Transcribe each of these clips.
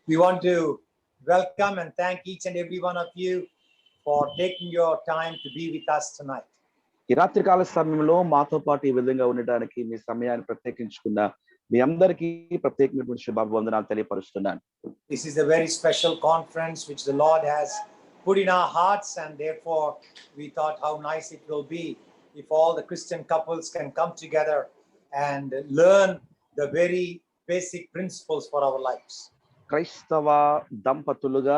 We want to welcome and thank each and every one of you for taking your time to be with us tonight. ఈ రాత్రికాల సమయంలో మాతో పాటు ఈ విధంగా ఉండడానికి మీ సమయాన్ని ప్రత్యేకించుకున్న మీ అందరికీ ప్రత్యేకమైనటువంటి శుభాభివందనాలు తెలియపరుస్తున్నాను. This is a very special conference which the Lord has put in our hearts, and therefore we thought how nice it will be if all the Christian couples can come together and learn the very basic principles for our lives. క్రైస్తవ దంపతులుగా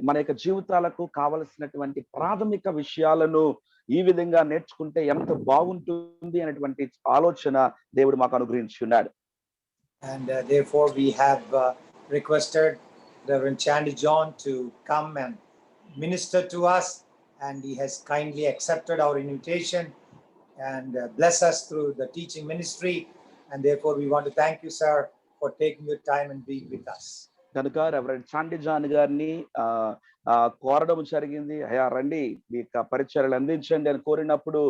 మన యొక్క జీవితాలకు కావలసినటువంటి ప్రాథమిక విషయాలను ఈ విధంగా నేర్చుకుంటే ఎంత బాగుంటుంది అనేటువంటి ఆలోచన దేవుడు మాకు అనుగ్రహించున్నాడు. And therefore we have requested Reverend Chandy John to come and minister to us, and he has kindly accepted our invitation and bless us through the teaching ministry, and therefore we want to thank you, sir, for taking your time and being with us. కనుక reverend Chandy John గారిని కోరడం జరిగింది. అయ్యా రండి, మీ పరిచర్యలు అందించండి అని కోరినప్పుడు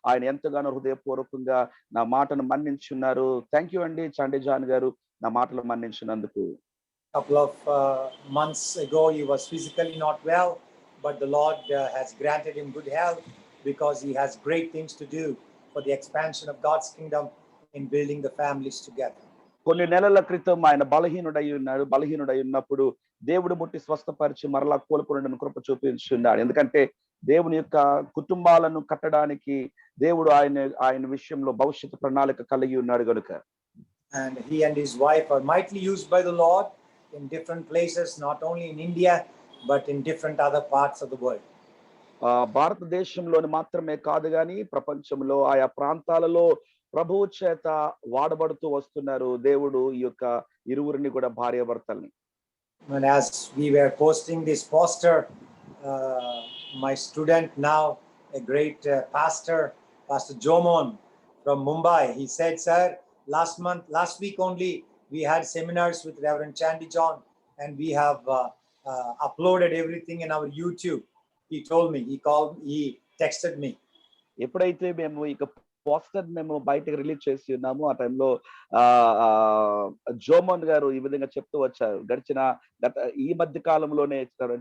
ఆయన ఎంతగానో హృదయపూర్వకంగా నా మాటను మన్నించున్నారు. థ్యాంక్ యూ అండి చాండీ జాన్ గారు, నా మాటలు మన్నించినందుకు. Couple of months ago he was physically not well, but the Lord has granted him good health because he has great things to do for the expansion of God's kingdom in building the families together. కొన్ని నెలల క్రితం ఆయన బలహీనుడై ఉన్నప్పుడు దేవుడు ముట్టి స్వస్థపరిచి మరలా కోలుకొనడానికి కృప చూపించున్నాడు. ఎందుకంటే దేవుని యొక్క కుటుంబాలను కట్టడానికి దేవుడు ఆయన విషయంలో భవిష్యత్తు ప్రణాళిక కలిగి ఉన్నాడు గనుక. And he and his wife are mightily used by the Lord in different places, not only in India but in different other parts of the world. భారతదేశంలోని మాత్రమే కాదు గాని ప్రపంచంలో ఆయా ప్రాంతాలలో ప్రభువు చేత వాడబడుతూ వస్తున్నారు దేవుడు ఈ యొక్క ఇరువురిని కూడా భార్యాభర్తల్ని. And as we were posting this poster, my student now, a great pastor, Pastor Jomon from Mumbai, he said, sir, last week only we had seminars with Reverend Chandy John, and we have uploaded everything in our YouTube. He told me, he texted me. ఎప్పుడైతే మేము ఇక poster మేము బయటకు release చేసి ఉన్నాము, ఆ టైంలో Jomon గారు ఈ విధంగా చెప్తూ వచ్చారు. ఈ మధ్య కాలంలోనే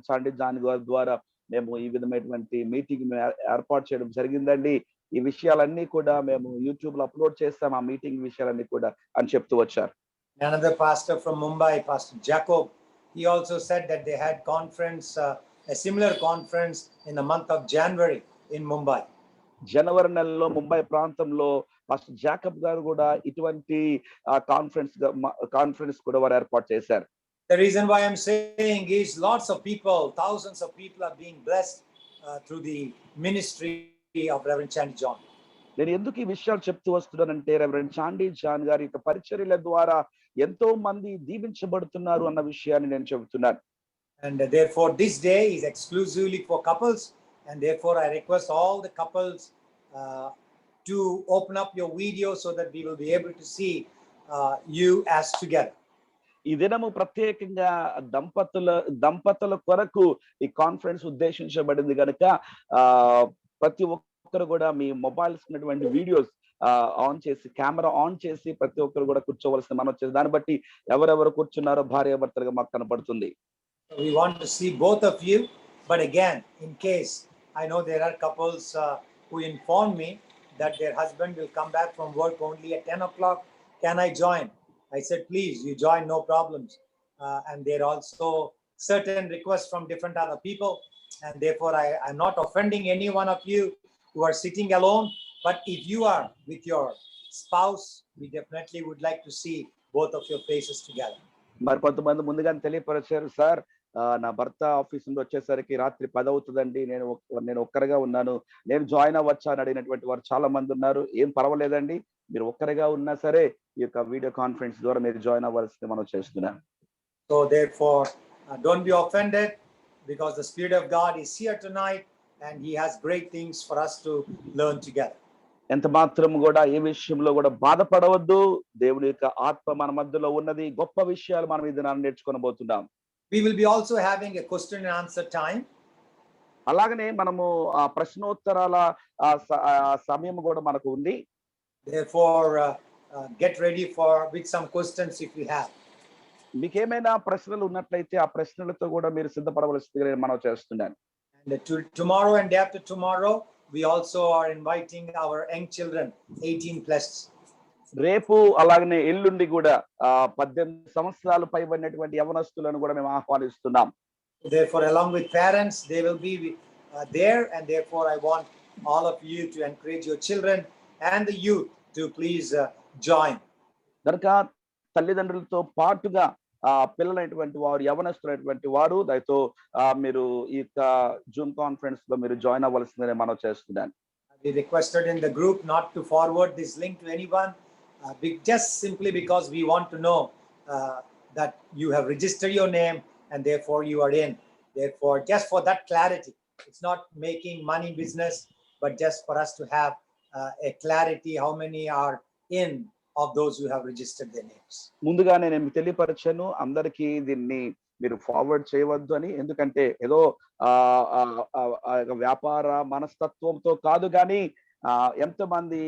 చాండీ జాన్ గారి ద్వారా మేము ఈ విధమైనటువంటి మీటింగ్ ఏర్పాటు చేయడం జరిగిందండి. ఈ విషయాలన్నీ కూడా మేము యూట్యూబ్ లో అప్లోడ్ చేస్తాం, ఆ మీటింగ్ విషయాలన్నీ కూడా అని చెప్తూ వచ్చారు. Another pastor from Mumbai, Pastor Jacob, he also said that they had a similar conference in the month of January in Mumbai. జనవరి నెలలో ముంబై ప్రాంతంలో పాస్టర్ జాకబ్ గారు కూడా ఇటువంటి కాన్ఫరెన్స్ కూడా వారు ఏర్పాటు చేశారు. The reason why I'm saying is lots of people, thousands of people are being blessed through the ministry of Reverend Chandy John. నేను ఎందుకు ఈ విషయాలు చెప్తూ వస్తున్నానంటే రెవరెండ్ చాండీ జాన్ గారి యొక్క పరిచర్యల ద్వారా ఎంతో మంది దీవించబడుతున్నారు అన్న విషయాన్ని నేను చెబుతున్నాను. And therefore this day is exclusively for couples, and therefore I request all the couples to open up your video so that we will be able to see you as together. ఈ దినము ప్రత్యేకంగా దంపతుల కొరకు ఈ conference ఉద్దేశించబడింది కనుక ప్రతి ఒక్కరు కూడా మీ మొబైల్స్ ఉన్నటువంటి వీడియోస్ ఆన్ చేసి, కెమెరా ఆన్ చేసి ప్రతి ఒక్కరు కూడా కూర్చోవలసిన మనం వచ్చేసి దాన్ని బట్టి ఎవరెవరు కూర్చున్నారో భార్యాభర్తలుగా మాకు కనపడుతుంది. We want to see both of you, but again, in case I know there are couples who inform me that their husband will come back from work only at 10 o'clock. Can I join? I said, please, you join, no problems. And there are also certain requests from different other people. And therefore, I'm not offending any one of you who are sitting alone. But if you are with your spouse, we definitely would like to see both of your faces together. మరి కొంతమంది ముందుగానే తెలియపరిచారు, sir నా భర్త office నుండి వచ్చేసరికి రాత్రి 10 అవుతుందండి, నేను ఒక్కరిగా ఉన్నాను, నేను జాయిన్ అవ్వచ్చా అని అడిగినటువంటి వారు చాలా మంది ఉన్నారు. ఏం పర్వాలేదండి, మీరు ఒక్కరిగా ఉన్నా సరే ఈ యొక్క వీడియో కాన్ఫరెన్స్ ద్వారా మీరు జాయిన్ అవ్వాల్సింది మనం చేస్తున్నాం. So therefore don't be offended, because the Spirit of God is here tonight and he has great things for us to learn together. ఎంత మాత్రం కూడా ఏ విషయంలో కూడా బాధపడవద్దు. దేవుని యొక్క ఆత్మ మన మధ్యలో ఉన్నది, గొప్ప విషయాలు మనం ఈ దినాన్ని నేర్చుకోబోతున్నాం. We will be also having a question and answer time. అలాగనే మనము ఆ ప్రశ్నోత్తరాల సమయం కూడా మనకు ఉంది. Therefore get ready with some questions if you have. మీకేమైనా ప్రశ్నలు ఉన్నట్లయితే ఆ ప్రశ్నలతో కూడా మీరు సిద్ధపడవలసిందిగా నేను మనవి చేస్తున్నాను. And tomorrow and day after tomorrow, we also are inviting our young children, 18 plus. రేపు అలాగనే ఎల్లుండి కూడా 18 సంవత్సరాలు పైబడినటువంటి యవనస్తులను కూడా మేము ఆహ్వానిస్తున్నాం. Therefore, along with parents, they will be there, and therefore I want all of you to encourage your children and the youth to please join. కనుక తల్లిదండ్రులతో పాటుగా పిల్లలైనటువంటి వారు, యవనస్తులైనటువంటి వారు దయతో మీరు ఈ యొక్క జూమ్ కాన్ఫరెన్స్ లో మీరు జాయిన్ అవ్వాల్సిందని మనం చేస్తున్నాను. We requested in the group not to forward this link to anyone, just simply because we want to know that you have registered your name and therefore you are in. Therefore, just for that clarity, it's not making money business, but just for us to have a clarity how many are in of those who have registered their names. ముందుగానే నేను తెలియపరచాను, అందరికీ దీన్ని మీరు forward చేయవద్దు అని. ఎందుకంటే ఏదో వ్యాపార మనస్తత్వంతో కాదు, కానీ ఎంతమంది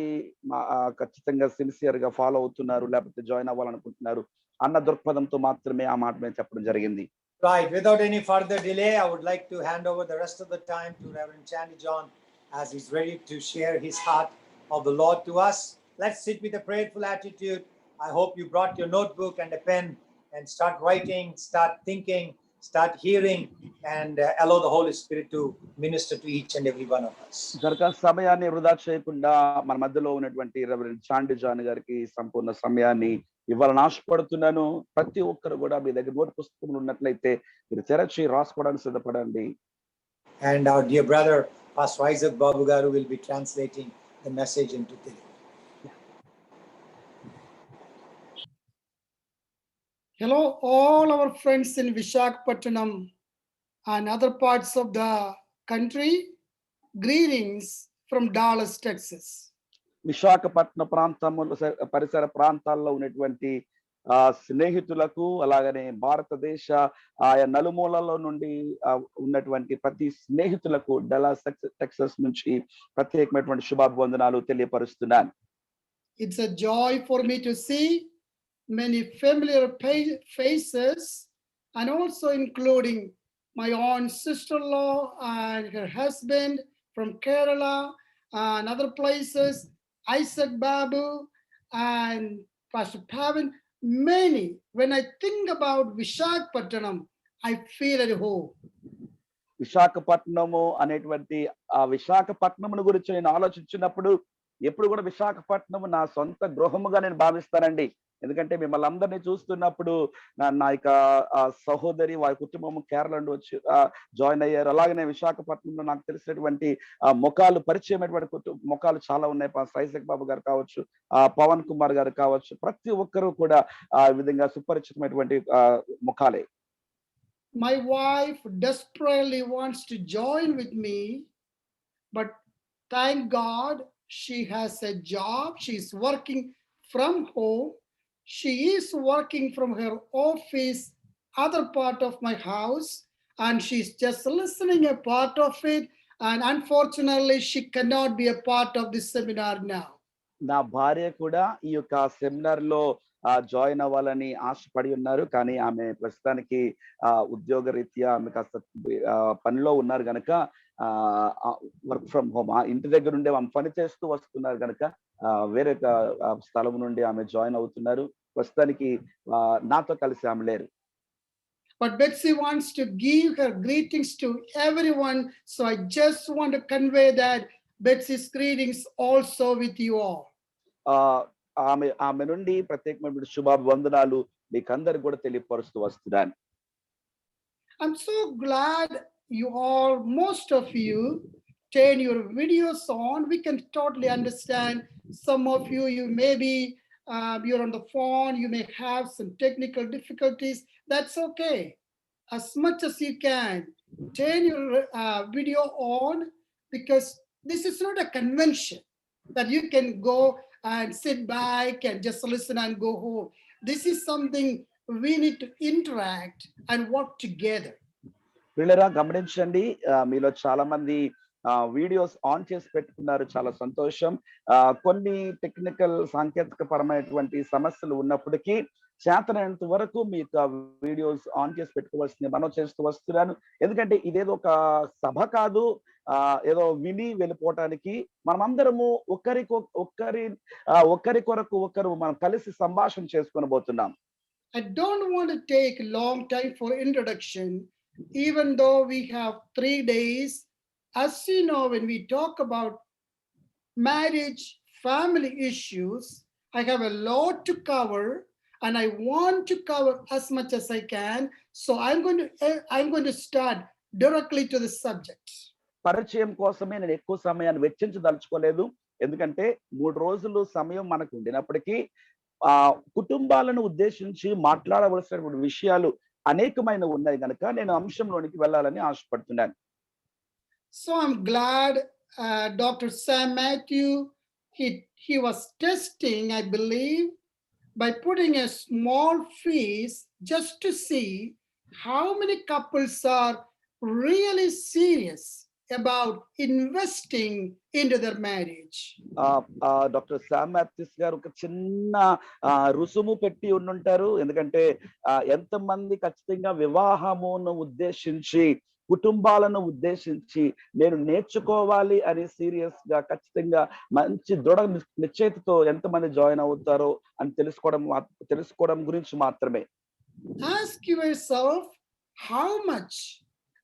ఖచ్చితంగా సిన్సియర్ గా ఫాలో అవుతున్నారు లేకపోతే జాయిన్ అవ్వాలనుకుంటున్నారు అన్న దృక్పథంతో మాత్రమే ఆ మాట మేము చెప్పడం జరిగింది. Right. Without any further delay, I would like to hand over the rest of the time to Reverend Chandy John as he's ready to share his heart of the Lord to us. Let's sit with a prayerful attitude. I hope you brought your notebook and a pen and start writing, start thinking, start hearing, and allow the Holy Spirit to minister to each and every one of us. కనుక సమయాన్ని వృధా చేయకుండా మన మధ్యలో ఉన్నటువంటి reverend Chandy John గారికి సంపూర్ణ సమయాన్ని ఇవ్వాలని ఆశపడుతున్నాను. ప్రతి ఒక్కరు కూడా మీ దగ్గర నోట్ పుస్తకములు ఉన్నట్లయితే మీరు తెరచి రాసుకోవడానికి సిద్ధపడండి. And our dear brother Pastor Isaac Babu Garu will be translating the message into Telugu. Hello, all our friends in Visakhapatnam and other parts of the country. Greetings from Dallas, Texas. Visakhapatnam ప్రాంతంలో పరిసర ప్రాంతాల్లో ఉన్నటువంటి స్నేహితులకు, అలాగనే భారతదేశ ఆయా నలుమూలలో నుండి ఉన్నటువంటి ప్రతి స్నేహితులకు డల్లాస్ టెక్సస్ నుంచి ప్రత్యేకమైనటువంటి శుభాభివందనాలు తెలియపరుస్తున్నాను. It's a joy for me to see many familiar faces, and also including my own sister-in-law and her husband from Kerala and other places, Isaac Babu and Pastor Pavan. Many. When I think about Visakhapatnam, I feel at home. Visakhapatnam అనేటువంటి ఆ విశాఖపట్నమును గురించి నేను ఆలోచించినప్పుడు ఎప్పుడు కూడా విశాఖపట్నము నా సొంత గృహముగా నేను భావిస్తానండి. ఎందుకంటే మిమ్మల్ని అందరినీ చూస్తున్నప్పుడు నా యొక్క సహోదరి వారి కుటుంబం కేరళ నుండి వచ్చి జాయిన్ అయ్యారు. అలాగనే విశాఖపట్నంలో నాకు తెలిసినటువంటి ముఖాలు పరిచయమైనటువంటి ముఖాలు చాలా ఉన్నాయి. ఐజక్ బాబు గారు కావచ్చు, పవన్ కుమార్ గారు కావచ్చు, ప్రతి ఒక్కరూ కూడా ఆ విధంగా సుపరిచితమైనటువంటి ముఖాలే. My wife desperately wants to join with me, but thank God she has a job. She's working from home. She is working from her office, other part of my house, and she's just listening a part of it. And unfortunately, she cannot be a part of this seminar now. నా భార్య కూడా ఈ యొక్క seminar లో join అవ్వాలని ఆశపడి ఉన్నారు. కానీ ఆమె ప్రస్తుతానికి ఉద్యోగ రీత్యా ఆమె కాస్త పనిలో ఉన్నారు కనుక వర్క్ ఫ్రమ్ హోమ్, ఇంటి దగ్గర నుండి ఆమె పని చేస్తూ వస్తున్నారు కనుక వేరే స్థలం నుండి ఆమె జాయిన్ అవుతున్నారు. ప్రస్తుతానికి నాతో కలిసి ఆమె లేరు. But Betsy wants to give her greetings to everyone, so I just want to convey that Betsy's greetings also with you all. ఆమె నుండి ప్రత్యేకమైన శుభాభివందనాలు మీకు అందరికి కూడా తెలియపరుస్తూ వస్తున్నాను. I'm so glad you all, most of you, turn your videos on. We can totally understand. Some of you, you're on the phone, you may have some technical difficulties. That's okay. As much as you can, turn your video on, because this is not a convention that you can go and sit back and just listen and go home. This is something we need to interact and work together. పిల్లరా గమనించండి, మీలో చాలా మంది videos on చేసి పెట్టుకున్నారు. చాలా సంతోషం. కొన్ని టెక్నికల్ సాంకేతిక పరమైనటువంటి సమస్యలు ఉన్నప్పటికీ చేతనైనంత వరకు మీ యొక్క వీడియోస్ ఆన్ చేసి పెట్టుకోవాల్సింది మనం చేస్తూ వస్తున్నాను. ఎందుకంటే ఇదేదో ఒక సభ కాదు, ఏదో విని వెళ్ళిపోవటానికి. మనమందరము ఒకరి కొరకు ఒకరు మనం కలిసి సంభాషణ చేసుకొనబోతున్నాం. I don't want to take long time for introduction, even though we have 3 days. As you know, when we talk about marriage, family issues, I have a lot to cover, and I want to cover as much as I can. So I'm going to start directly to the subject. పరిచయం కోసమే నేను ఎక్కువ సమయాన్ని వెచ్చించదలుచుకోలేదు. ఎందుకంటే 3 రోజులు సమయం మనకు ఉండినప్పటికీ కుటుంబాలను ఉద్దేశించి మాట్లాడవలసినటువంటి విషయాలు అనేకమైన ఉన్నాయి గనుక నేను అంశంలోనికి వెళ్ళాలని ఆశపడుతున్నాను. So I'm glad Dr. Sam Mathews, he was testing, I believe, by putting a small fees just to see how many couples are really serious about investing into their marriage. Doctor Sam Mathews గారు ఒక చిన్న రుసుము పెట్టి ఉండుంటారు. ఎందుకంటే ఎంతమంది ఖచ్చితంగా వివాహమును ఉద్దేశించి, కుటుంబాలను ఉద్దేశించి నేను నేర్చుకోవాలి అని సీరియస్ గా ఖచ్చితంగా మంచి దృఢ నిశ్చయితతో ఎంతమంది జాయిన్ అవుతారో అని తెలుసుకోవడం గురించి మాత్రమే. Ask yourself how much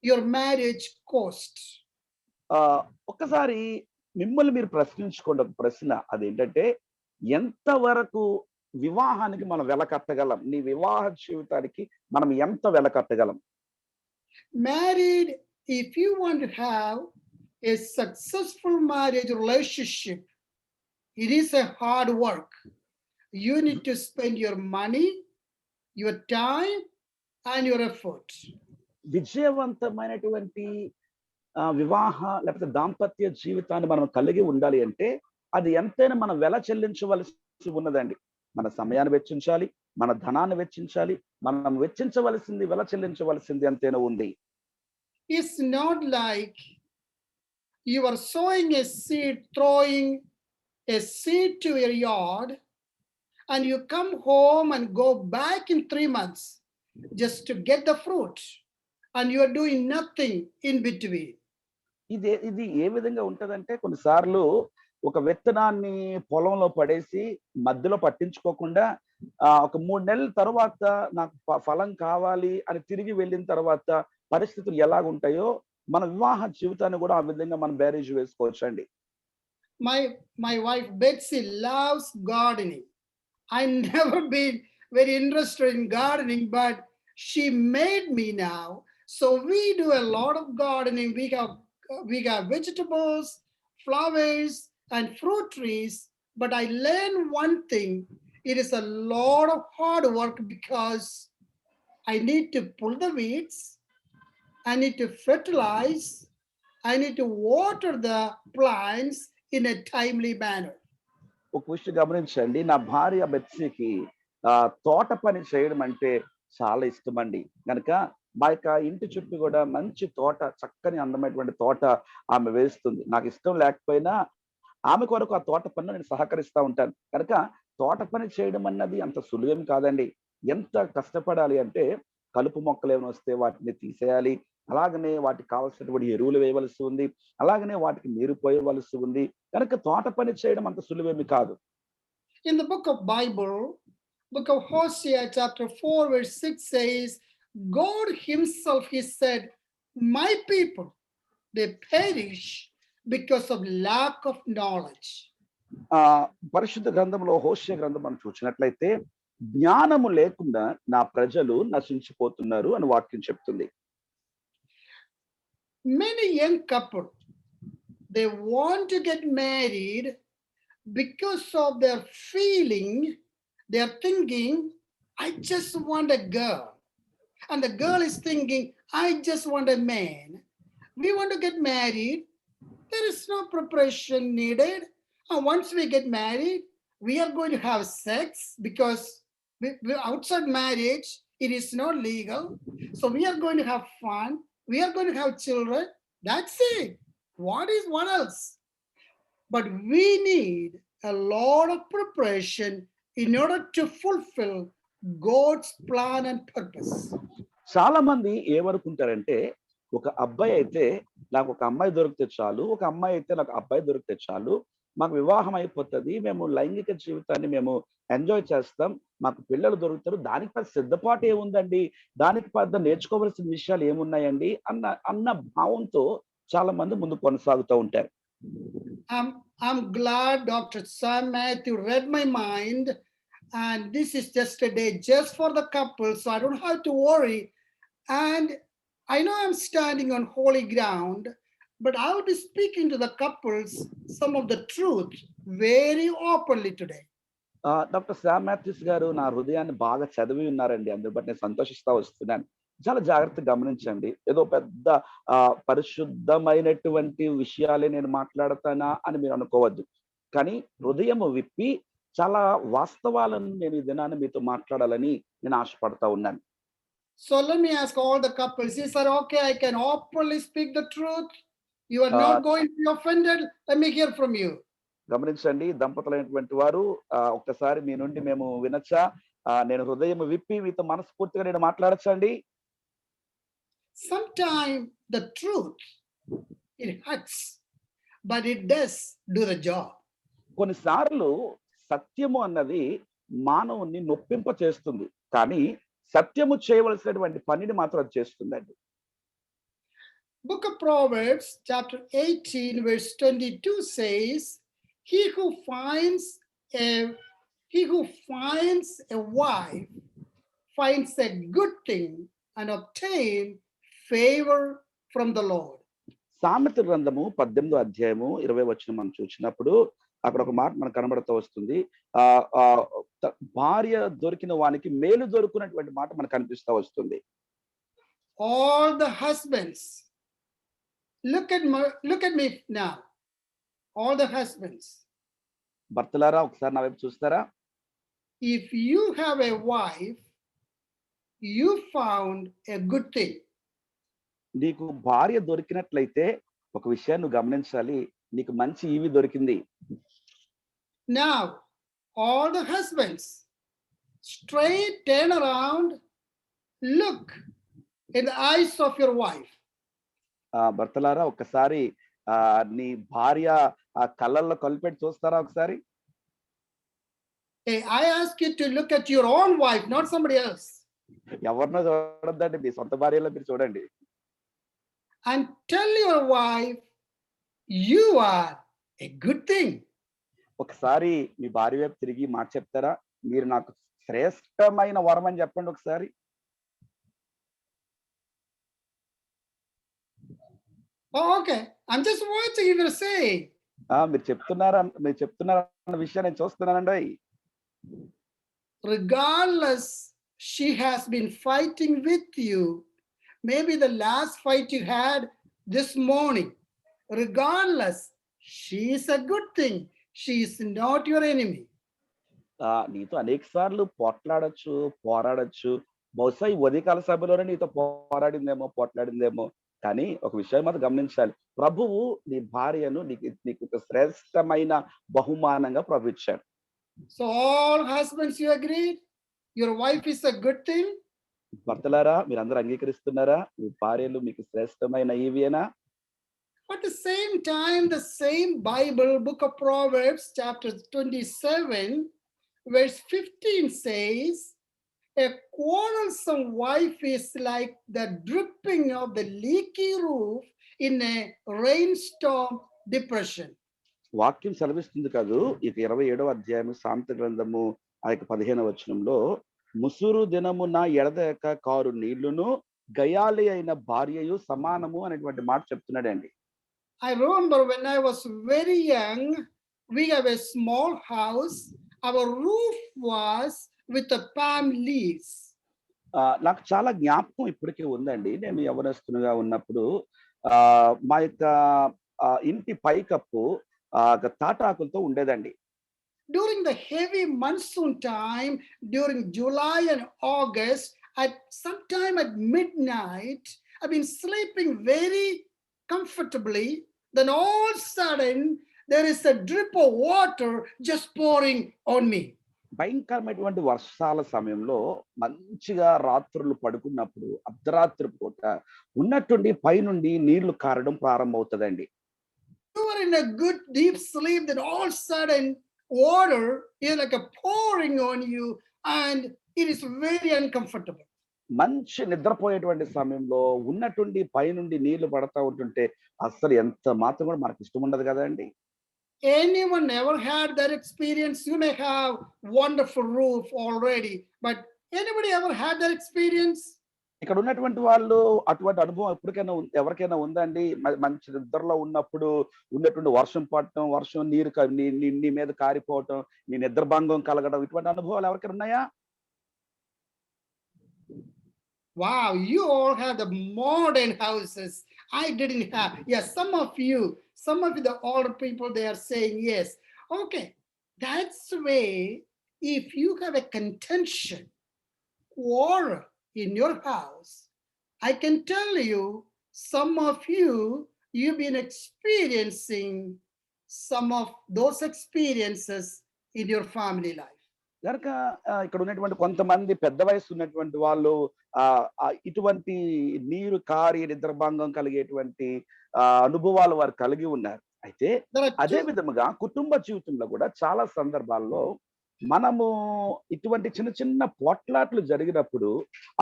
your marriage costs. ఒక్కసారి మిమ్మల్ని మీరు ప్రశ్నించుకోండి ఒక ప్రశ్న. అదేంటంటే ఎంతవరకు వివాహానికి మనం వెల కట్టగలం? నీ వివాహ జీవితానికి మనం ఎంత వెల కట్టగలం? Married, if you want to have a successful marriage relationship, it is a hard work. You need to spend your money, your time, and your effort. విజయవంతమైనటువంటి వివాహ లేకపోతే దాంపత్య జీవితాన్ని మనం కలిగి ఉండాలి అంటే అది ఎంతైనా మనం వెల చెల్లించవలసి ఉన్నదండి. మన సమయాన్ని వెచ్చించాలి, మన ధనాన్ని వెచ్చించాలి, మనం వెచ్చించవలసింది వెల చెల్లించవలసింది ఎంతైనా ఉంది. It's not like you are sowing a seed, throwing a seed to your yard, and you come home and go back in 3 months just to get the fruit, and you are doing nothing in between. ఇది ఏ విధంగా ఉంటదంటే కొన్నిసార్లు ఒక విత్తనాన్ని పొలంలో పడేసి మధ్యలో పట్టించుకోకుండా ఒక 3 నెలల తర్వాత నాకు ఫలం కావాలి అని తిరిగి వెళ్ళిన తర్వాత పరిస్థితులు ఎలాగుంటాయో మన వివాహ జీవితాన్ని కూడా ఆ విధంగా మనం బేరీజ్ వేసుకోవచ్చండి. My wife Betsy loves gardening. I never been very interested in gardening, but she made me now. So we do a lot of gardening. We have vegetables, flowers, and fruit trees. But I learned one thing: it is a lot of hard work because I need to pull the weeds, I need to fertilize, I need to water the plants in a timely manner. ఒక విషయం గమనించండి, నా భార్య బెత్సీకి తోట పని చేయడం అంటే చాలా ఇష్టం అండి. కనుక మా యొక్క ఇంటి చుట్టూ కూడా మంచి తోట, చక్కని అందమైనటువంటి తోట ఆమె వేస్తుంది. నాకు ఇష్టం లేకపోయినా ఆమె కొరకు ఆ తోట పనిలో నేను సహకరిస్తూ ఉంటాను. కనుక తోట పని చేయడం అన్నది అంత సులువేం కాదండి. ఎంత కష్టపడాలి అంటే కలుపు మొక్కలు ఏమైనా వస్తే వాటిని తీసేయాలి, అలాగనే వాటికి కావాల్సినటువంటి ఎరువులు వేయవలసి ఉంది, అలాగనే వాటికి నీరు పోయవలసి ఉంది. కనుక తోట పని చేయడం అంత సులువేమి కాదు. In the book of Bible, book of Hosea chapter 4 verse 6 says, God himself, he said, my people, they perish because of lack of knowledge. పరిశుద్ధ గ్రంథంలో హోషేయ గ్రంథం మనం చూసినట్లయితే జ్ఞానము లేకుండా నా ప్రజలు నశించిపోతున్నారు అని వాక్యం చెప్తుంది. Many young couples, they want to get married because of their feeling. They are thinking, I just want a girl. And the girl is thinking, I just want a man. We want to get married. There is no preparation needed. And once we get married, we are going to have sex because outside marriage, it is not legal. So we are going to have fun. We are going to have children. That's it. What else? But we need a lot of preparation in order to fulfill God's plan and purpose. చాలా మంది ఏమనుకుంటారంటే ఒక అబ్బాయి అయితే నాకు ఒక అమ్మాయి దొరికితే చాలు, ఒక అమ్మాయి అయితే నాకు అబ్బాయి దొరికితే చాలు, మాకు వివాహం అయిపోతుంది, మేము లైంగిక జీవితాన్ని మేము ఎంజాయ్ చేస్తాం, మాకు పిల్లలు దొరుకుతారు, దానికి పెద్ద సిద్ధపాటు ఏముందండి, దానికి పెద్ద నేర్చుకోవాల్సిన విషయాలు ఏమున్నాయండి అన్న అన్న భావంతో చాలా మంది ముందు కొనసాగుతూ ఉంటారు. I'm glad Dr. Sam Matthew read my mind, and this is just a day just for the couple, so I don't have to worry. And I know I'm standing on holy ground, but I will be speaking to the couples some of the truth very openly today. Doctor Sam Mathews గారు నా హృదయాన్ని బాగా చదివి ఉన్నారండి, అందుకు బట్టి నేను సంతోషిస్తా వస్తున్నాను. చాలా జాగ్రత్తగా గమనించండి, ఏదో పెద్ద పరిశుద్ధమైనటువంటి విషయాలే నేను మాట్లాడతానా అని మీరు అనుకోవద్దు, కానీ హృదయం విప్పి చాలా వాస్తవాలను నేను ఈ దినాన్ని మీతో మాట్లాడాలని నేను ఆశపడతా ఉన్నాను. So let me ask all the couples, is that okay? I can openly speak the truth. You are not going to be offended. Let me hear from you. గమనించండి, దంపతులైనటువంటి వారు ఒక్కసారి మీ నుండి మేము వినొచ్చా? నేను హృదయం విప్పి మీతో మనస్ఫూర్తిగా నేను మాట్లాడచ్చండి? Sometimes the truth, it hurts, but it does do the job. కొన్నిసార్లు సత్యము అన్నది మానవుని నొప్పింప చేస్తుంది, కానీ సత్యము చేయవలసినటువంటి పనిని మాత్రం అది చేస్తుందండి. Book of Proverbs chapter 18 verse 22 says, he who finds a wife finds a good thing and obtain favor from the Lord. సామెతల గ్రంథము 18వ అధ్యాయము 20వ వచనం మనం చూసినప్పుడు అక్కడ ఒక మాట మనకు కనబడుతూ వస్తుంది. భార్య దొరికిన వానికి మేలు దొరుకున్నటువంటి మాట మనకు కనిపిస్తూ వస్తుంది. All the husbands, look at me now. All the husbands, భర్తలారా ఒకసారి నా వైపు చూస్తారా? if you have a wife, you found a good thing. నీకు భార్య దొరికినట్లయితే ఒక విషయాన్ని నువ్వు గమనించాలి, నీకు మంచి ఈవి దొరికింది. Now all the husbands, straight turn around, look in the eyes of your wife. భర్తలారా ఒక్కసారి నీ భార్య కళ్ళల్లో కలిపెట్టి చూస్తారా ఒకసారి? Hey, I ask you to look at your own wife, not somebody else. ఎవరినో చూడొద్దండి, మీ సొంత భార్యలో మీరు చూడండి. And tell your wife, you are a good thing. ఒకసారి మీ భార్య వైపు తిరిగి మాట చెప్తారా? మీరు నాకు శ్రేష్టమైన వరం అని చెప్పండి ఒకసారి. Oh, okay. I'm just watching you will say. మీరు చెప్తున్నారన్న విషయం నేను చూస్తున్నానండి. Regardless, she has been fighting with you. Maybe the last fight you had this morning. Regardless, she is a good thing. She is not your enemy. నీతో అనేక సార్లు పోరాడొచ్చు, బహుశా ఈ ఉదయకాల సభలోనే నీతో పోట్లాడిందేమో, కానీ ఒక విషయం మాత్రం గమనించాలి, ప్రభువు నీ భార్యను నీకు ఒక శ్రేష్టమైన బహుమానంగా ప్రభు ఇచ్చాడు. So all husbands, you agreed? Your wife is a good thing? భర్తలారా మీరందరూ అంగీకరిస్తున్నారా? మీ భార్యలు మీకు శ్రేష్టమైన ఈవేనా? At the same time, the same Bible, book of Proverbs, chapter 27, verse 15 says, a quarrelsome wife is like the dripping of the leaky roof in a rainstorm depression. వాక్యం సెలవిస్తుంది కాదు, ఇక 27వ అధ్యాయము సామెతల గ్రంథము 15వ వచనంలో, ముసురు దినమున ఎడదెక కారు నీళ్లును గయాలి అయిన భార్యయు సమానము అనేటువంటి మాట చెప్తున్నాడండి. I remember when I was very young, we have a small house. Our roof was with the palm leaves. నాకు చాలా జ్ఞాపకం ఇప్పటికీ ఉందండి. నేను యవనస్తునిగా ఉన్నప్పుడు మా యొక్క ఇంటి పైకప్పు తాటాకులతో ఉండేదండి. During the heavy monsoon time, during July and August, sometime at midnight, I've been sleeping very comfortably. Then all of a sudden, there is a drip of water just pouring on me. భయంకరమైనటువంటి వర్షాల సమయంలో మంచిగా రాత్రులు పడుకున్నప్పుడు అర్ధరాత్రి పూట ఉన్నట్టుండి పైనుండి నీళ్లు కారడం ప్రారంభమవుతుందండి. You are in a good deep sleep, then all of a sudden water is like a pouring on you, and it is very uncomfortable. మంచి నిద్రపోయేటువంటి సమయంలో ఉన్నట్టుండి పైనుండి నీళ్లు పడతా ఉంటుంటే అస్సలు ఎంత మాత్రం కూడా మనకి ఇష్టం ఉండదు కదండి. Anyone ever had that experience? You may have wonderful roof already, but anybody ever had that experience? ఇక్కడ ఉన్నటువంటి వాళ్ళు అటువంటి అనుభవం ఎప్పటికైనా ఎవరికైనా ఉందండి? మంచి నిద్రలో ఉన్నప్పుడు ఉన్నటువంటి వర్షం పడటం, వర్షం నీరు నీ మీద కారిపోవటం, నీ నిద్ర భంగం కలగడం, ఇటువంటి అనుభవాలు ఎవరికైనా ఉన్నాయా? Wow, you all have the modern houses. I didn't have. Yes, some of the older people, they are saying yes. Okay, that's the way. If you have a contention, quarrel in your house, I can tell you, some of you've been experiencing some of those experiences in your family life. కనుక ఇక్కడ ఉన్నటువంటి కొంతమంది పెద్ద వయసు ఉన్నటువంటి వాళ్ళు ఇటువంటి నీరు కారి నిద్రభంగం కలిగేటువంటి అనుభవాలు వారు కలిగి ఉన్నారు. అయితే అదే విధముగా కుటుంబ జీవితంలో కూడా చాలా సందర్భాల్లో మనము ఇటువంటి చిన్న చిన్న పోట్లాట్లు జరిగినప్పుడు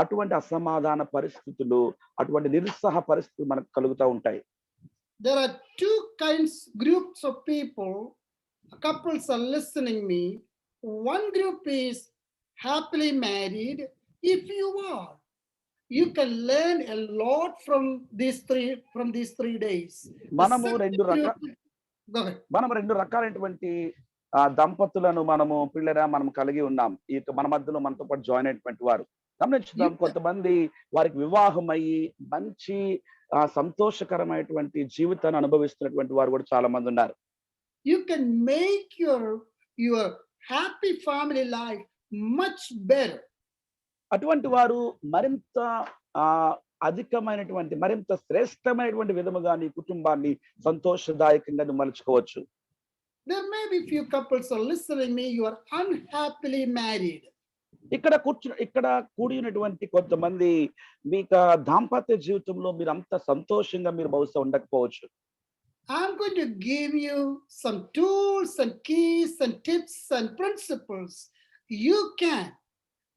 అటువంటి అసమాధాన పరిస్థితులు, అటువంటి నిరుత్సాహ పరిస్థితులు మనకు కలుగుతూ ఉంటాయి. There are two groups of people. Couples are listening me. One group is happily married. If you are, you can learn a lot from these 3 days. మనము రెండు రకాలైనటువంటి దంపతులను మనం కలిగి ఉన్నాం. మన మధ్యలో మనతో పాటు జాయిన్ అయినటువంటి వారు గమనించుదాం. కొంతమంది వారికి వివాహం అయ్యి మంచి సంతోషకరమైనటువంటి జీవితాన్ని అనుభవిస్తున్నటువంటి వారు కూడా చాలా మంది ఉన్నారు. You can make your happy family life much better. అటువంటి వారు మరింత అధికమైనటువంటి మరింత శ్రేష్టమైనటువంటి విధముగా నీ కుటుంబాన్ని సంతోషదాయకంగా మలుచుకోవచ్చు. There may be few couples are listening me, you are unhappily married. ఇక్కడ కూడి ఉన్నటువంటి కొంతమంది మీకు దాంపత్య జీవితంలో మీరు అంత సంతోషంగా మీరు బహుశా ఉండకపోవచ్చు. I'm going to give you some tools and keys and tips and principles. You can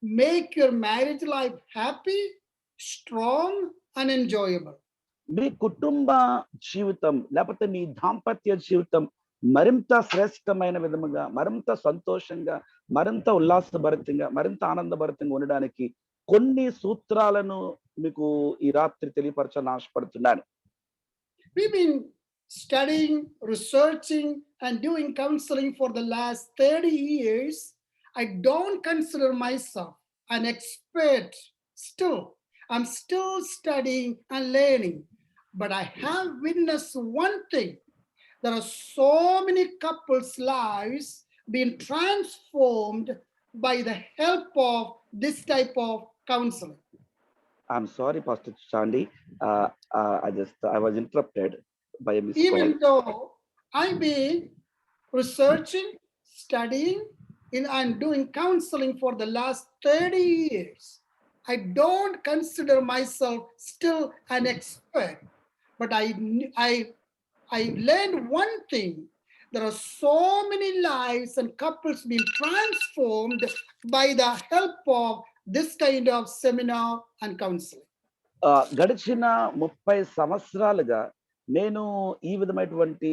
make your marriage life happy, strong and enjoyable. మీ కుటుంబ జీవితం లేకపోతే మీ దాంపత్య జీవితం మరింత శ్రేష్టమైన విధముగా, మరింత సంతోషంగా, మరింత ఉల్లాసభరితంగా, మరింత ఆనందభరితంగా ఉండడానికి కొన్ని సూత్రాలను మీకు ఈ రాత్రి తెలియపరచాలని ఆశపడుతున్నాను. We've been studying, researching and doing counseling for the last 30 years. I don't consider myself an expert still. I'm still studying and learning. But I have witnessed one thing. There are so many couples' lives being transformed by the help of this type of counseling. I'm sorry, Pastor Chandy. I was interrupted by a mistake. Even though I've been researching, studying, and doing counseling for the last 30 years, I don't consider myself still an expert. But I learned one thing. There are so many lives and couples being transformed by the help of this kind of seminar and counseling. గడిచిన 30 సంవత్సరాలుగా నేను ఈ విధమైనటువంటి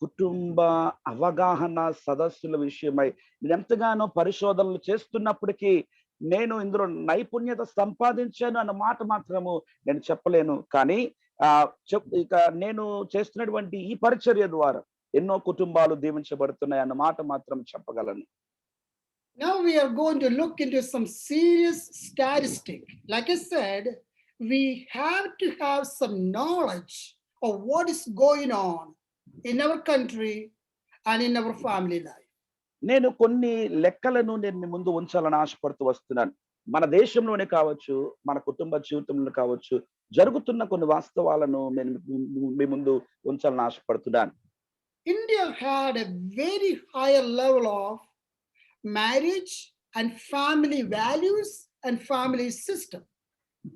కుటుంబ అవగాహన సదస్సుల విషయమై నేను ఎంతగానో పరిశోధనలు చేస్తున్నప్పటికీ నేను ఇందులో నైపుణ్యత సంపాదించాను అన్న మాట మాత్రము నేను చెప్పలేను. కానీ ఇక నేను చేస్తున్నటువంటి ఈ పరిచర్య ద్వారా ఎన్నో కుటుంబాలు దీవించబడుతున్నాయి అన్న మాట మాత్రం చెప్పగలను. Now we are going to look into some serious statistics. Like I said, we have to have some knowledge of what is going on in our country and in our family life. నేను కొన్ని లెక్కలను నేను మీ ముందు ఉంచాలని ఆశపడుతూ వస్తున్నాను. మన దేశంలోనే కావచ్చు, మన కుటుంబ జీవితంలో కావచ్చు, జరుగుతున్న కొన్ని వాస్తవాలను నేను మీ ముందు ఉంచాలని ఆశపడుతున్నాను. India had a very higher level of marriage and family values and family system.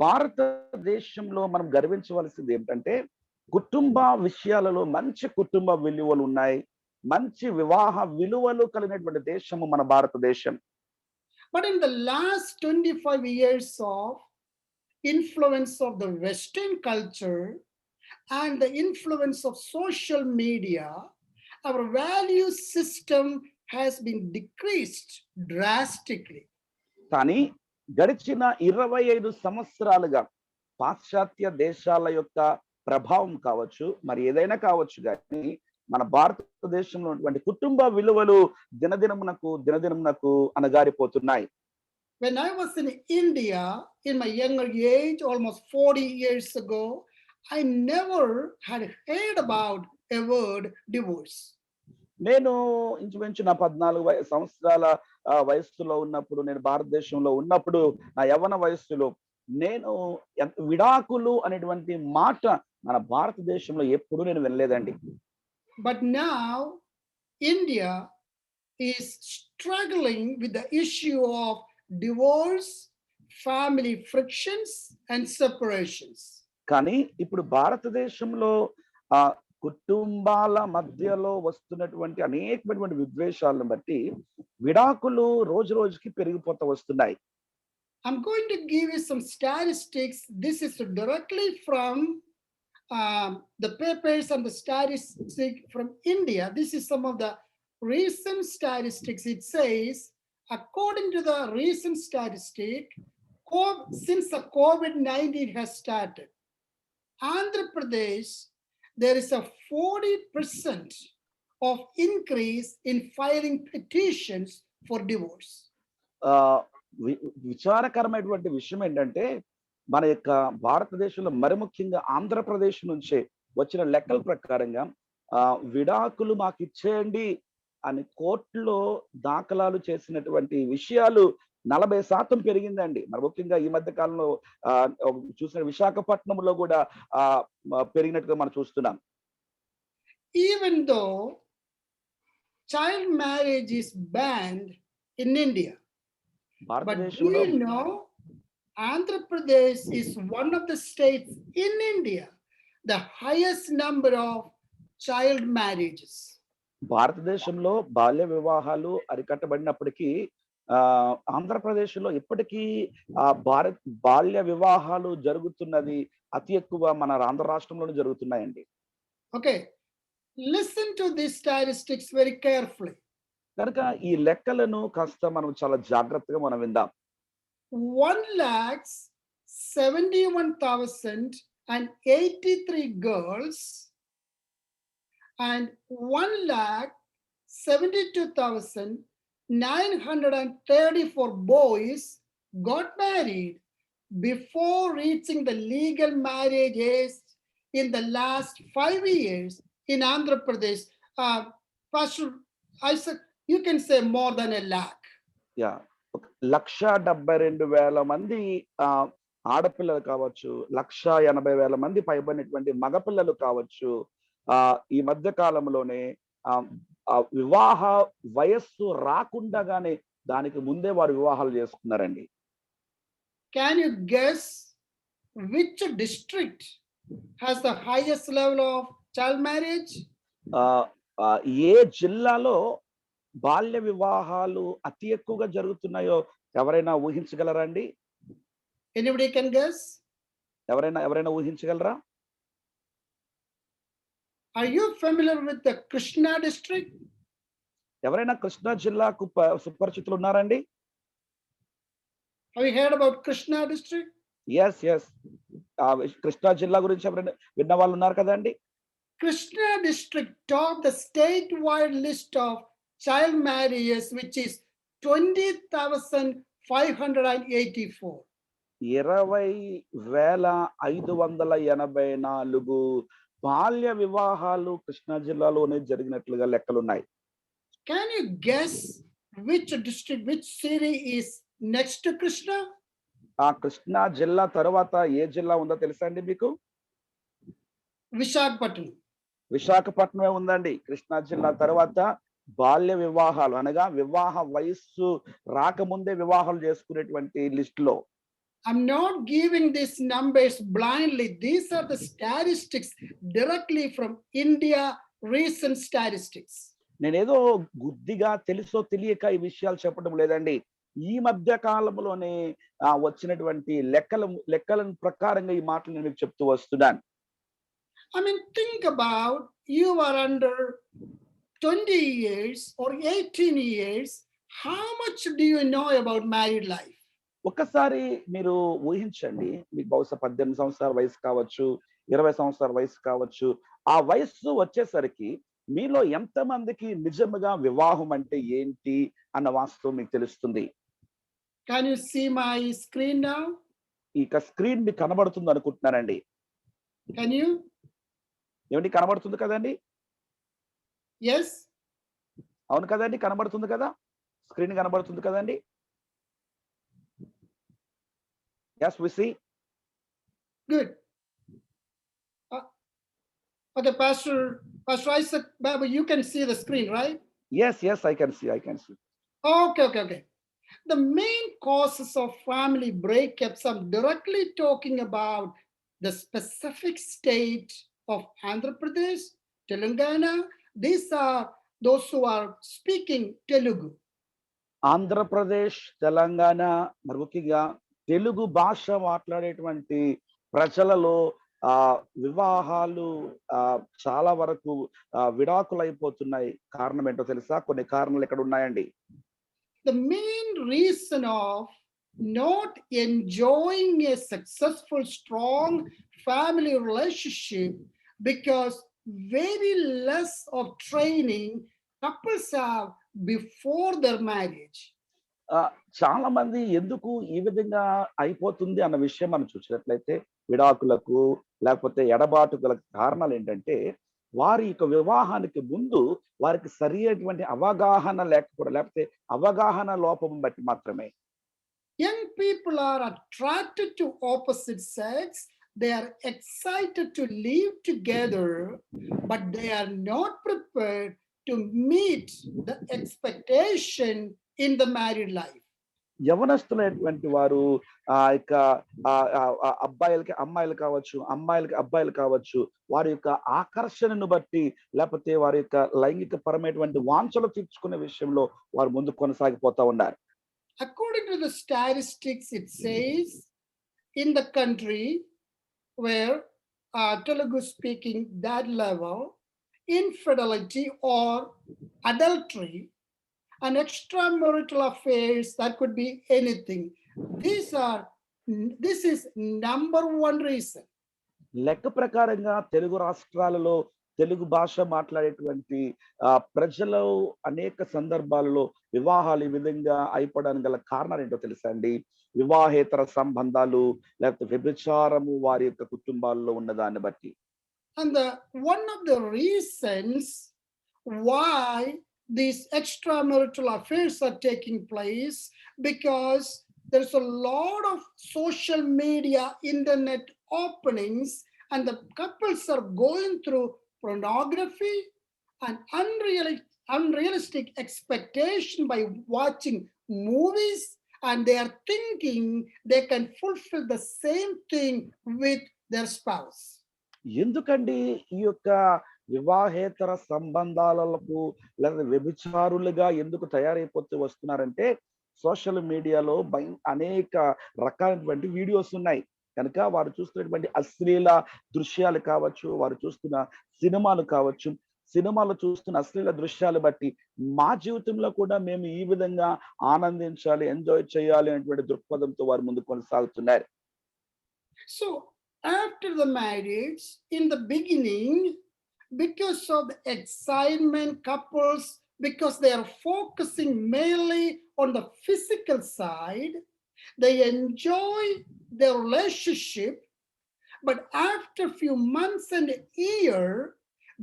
భారతదేశంలో మనం గర్వించవలసింది ఏమిటంటే కుటుంబ విషయాలలో మంచి కుటుంబ విలువలు ఉన్నాయి, మంచి వివాహ విలువలు కలిగినటువంటి దేశము మన భారతదేశం. But in the last 25 years of influence of the Western culture and the influence of social media, our value system has been decreased drastically. కానీ గడిచిన 25 సంవత్సరాలుగా పాశ్చాత్య దేశాల యొక్క ప్రభావం కావచ్చు, మరి ఏదైనా కావచ్చు, కానీ మన భారతదేశంలో ఉన్నటువంటి కుటుంబ విలువలు దినదినమునకు అణగారిపోతున్నాయి. When I was in India in my younger age, almost 40 years ago, I never had heard about a word divorce. నేను ఇంచుమించు నా 14 సంవత్సరాల వయస్సులో ఉన్నప్పుడు, నేను భారతదేశంలో ఉన్నప్పుడు, నా యవ్వన వయస్సులో నేను విడాకులు అనేటువంటి మాట మన భారతదేశంలో ఎప్పుడు నేను వినలేదండి. But now India is struggling with the issue of divorce, family frictions and separations. కానీ ఇప్పుడు భారతదేశంలో కుటుంబాల మధ్యలో వస్తున్నటువంటి అనేకమైనటువంటి విద్వేషాలను బట్టి విడాకులు రోజు రోజుకి పెరిగిపోతూ వస్తున్నాయి. I'm going to give you some statistics. This is directly from the papers and the statistics from India. This is some of the recent statistics. It says, according to the recent statistic, since the COVID-19 has started, Andhra Pradesh, there is a 40% of increase in filing petitions for divorce. విచారకరమైనటువంటి విషయం ఏంటంటే మన యొక్క భారతదేశంలో మరి ముఖ్యంగా ఆంధ్రప్రదేశ్ నుంచే వచ్చిన లెక్కల ప్రకారంగా విడాకులు మాకు ఇచ్చేయండి అని కోర్టులో దాఖలాలు చేసినటువంటి విషయాలు 40% పెరిగిందండి. మరి ముఖ్యంగా ఈ మధ్య కాలంలో చూసిన విశాఖపట్నంలో కూడా పెరిగినట్టుగా మనం చూస్తున్నాం. Even though child marriage is banned in India, but do you know Andhra Pradesh is one of the states in India the highest number of child marriages. భారతదేశంలో బాల్య వివాహాలు అరికట్టబడినప్పటికీ ఆంధ్రప్రదేశ్లో ఇప్పటికీ బాల్య వివాహాలు జరుగుతున్నది అతి ఎక్కువ మన ఆంధ్ర రాష్ట్రంలోనే జరుగుతున్నాయండి. Okay, listen to these statistics very carefully. కనుక ఈ లెక్కలను కాస్త మనం చాలా జాగ్రత్తగా మనం విందాం. 1,71,083 girls and 1,72,934 boys got married before reaching the legal marriage age in the last 5 years in Andhra Pradesh. Pastor Isaac, you can say more than a lakh. Yeah. 1,72,000 మంది ఆడపిల్లలు కావచ్చు, 1,80,000 మంది పైబడినటువంటి మగపిల్లలు కావచ్చు, ఈ మధ్య కాలంలోనే వివాహ వయస్సు రాకుండానే దానికి ముందే వారు వివాహాలు చేసుకున్నారండి. Can you guess which district has the highest level of child marriage? ఏ జిల్లాలో బాల్య వివాహాలు అతి ఎక్కువగా జరుగుతున్నాయో ఎవరైనా ఊహించగలరా అండి? Anybody can guess? ఎవరైనా ఊహించగలరా? Are you familiar with the Krishna district? ఎవరైనా కృష్ణా జిల్లాకు సుపరిచితులు ఉన్నారండి? Have you heard about Krishna district? Yes. Krishna జిల్లా గురించి ఎవరైనా విన్న వాళ్ళు ఉన్నారు కదండి. Krishna district topped the statewide list of child marriages, which is 20,584. 20,584 బాల్య వివాహాలు కృష్ణా జిల్లాలోనే జరిగినట్లుగా లెక్కలున్నాయి. Can you guess which district, which city is next to Krishna? ఆ కృష్ణా జిల్లా తర్వాత ఏ జిల్లా ఉందో తెలుసా అండి మీకు? Visakhapatnam. విశాఖపట్నమే ఉందండి. కృష్ణా జిల్లా తర్వాత బాల్య వివాహాలు అనగా వివాహ వయస్సు రాకముందే వివాహాలు చేసుకునేటువంటి లిస్ట్ లో. I'm not giving these numbers blindly. These are the statistics directly from India, recent statistics. నేనేదో గుడ్డిగా తెలుసో తెలియక ఈ విషయాలు చెప్పడం లేదండి. ఈ మధ్య కాలంలోనే వచ్చినటువంటి లెక్కల ప్రకారంగా ఈ మాటలు నేను మీకు చెప్తూ వస్తున్నాను. I mean, think about you are under 20 years or 18 years. How much do you know about married life? ఒక్కసారి మీరు ఊహించండి. మీకు బహుశా 18 సంవత్సరాల వయసు కావచ్చు, 20 సంవత్సరాల వయసు కావచ్చు. ఆ వయస్సు వచ్చేసరికి మీలో ఎంతమందికి నిజముగా వివాహం అంటే ఏంటి అన్న వాస్తవం మీకు తెలుస్తుంది. Can you see my screen now? ఇక స్క్రీన్ మీకు కనబడుతుంది అనుకుంటున్నానండి. Can you? ఏమండి కనబడుతుంది కదండి? Yes? అవును కదండి, కనబడుతుంది కదా? స్క్రీన్ కనబడుతుంది కదండి? Yes, we see. Good. Okay, Pastor Isaac, Babu, you can see the screen, right? Yes, I can see. Okay. The main causes of family breakups, I'm directly talking about the specific state of Andhra Pradesh, Telangana. These are those who are speaking Telugu. Andhra Pradesh, Telangana, మరి ముఖ్యంగా తెలుగు భాష మాట్లాడేటువంటి ప్రజలలో వివాహాలు చాలా వరకు విడాకులు అయిపోతున్నాయి. కారణం ఏంటో తెలుసా? కొన్ని కారణాలు ఇక్కడ ఉన్నాయండి. The main reason of not enjoying a successful, strong family relationship because very less of training couples have before their marriage. చాలా మంది ఎందుకు ఈ విధంగా అయిపోతుంది అన్న విషయం మనం చూసినట్లయితే విడాకులకు లేకపోతే ఎడబాటు గల కారణాలు ఏంటంటే వారి యొక్క వివాహానికి ముందు వారికి సరి అయినటువంటి అవగాహన లేకపోవడం, లేకపోతే అవగాహన లోపం బట్టి మాత్రమే. Young people are attracted to opposite sex. They are excited to live together, but they are not prepared to meet the expectation in the married life. యవనస్తులైనటువంటి వారు ఇక అబ్బాయిలకి అమ్మాయిలు కావచ్చు, అమ్మాయిలకి అబ్బాయిలు కావచ్చు, వారి యొక్క ఆకర్షణను బట్టి లేకపోతే వారి యొక్క లైంగిక పరమైనటువంటి వాంఛలు తీర్చుకునే విషయంలో వారు ముందు కొనసాగిపోతా ఉన్నారు. According to the statistics, it says in the country where Telugu speaking that level, infidelity or adultery and extramarital affairs, that could be anything. This is number one reason. లెక్క ప్రకారంగా తెలుగు రాష్ట్రాలలో తెలుగు భాష మాట్లాడేటువంటి ప్రజలు అనేక సందర్భాలలో వివాహాలు ఈ విధంగా అయిపోవడానికి గల కారణాలు ఏంటో తెలుసా అండి? వివాహేతర సంబంధాలు లేకపోతే వ్యభిచారము వారి యొక్క కుటుంబాల్లో ఉన్నదాన్ని బట్టి. And one of the reasons why these extramarital affairs are taking place, because there's a lot of social media, internet openings, and the couples are going through pornography and unrealistic expectation by watching movies, and they are thinking they can fulfill the same thing with their spouse. ఎందుకండి ఈ యొక్క వివాహేతర సంబంధాలకు లేదా వ్యభిచారులుగా ఎందుకు తయారైపోతూ వస్తున్నారంటే social మీడియాలో అనేక రకాలైనటువంటి వీడియోస్ ఉన్నాయి కనుక వారు చూస్తున్నటువంటి అశ్లీల దృశ్యాలు కావచ్చు, వారు చూస్తున్న సినిమాలు కావచ్చు, సినిమాలో చూస్తున్న అశ్లీల దృశ్యాలు బట్టి మా జీవితంలో కూడా మేము ఈ విధంగా ఆనందించాలి, ఎంజాయ్ చేయాలి అనేటువంటి దృక్పథంతో వారు ముందు కొనసాగుతున్నారు. So after the marriage, in the beginning, because of the excitement, couples, because they are focusing mainly on the physical side, they enjoy their relationship, but after few months and a year,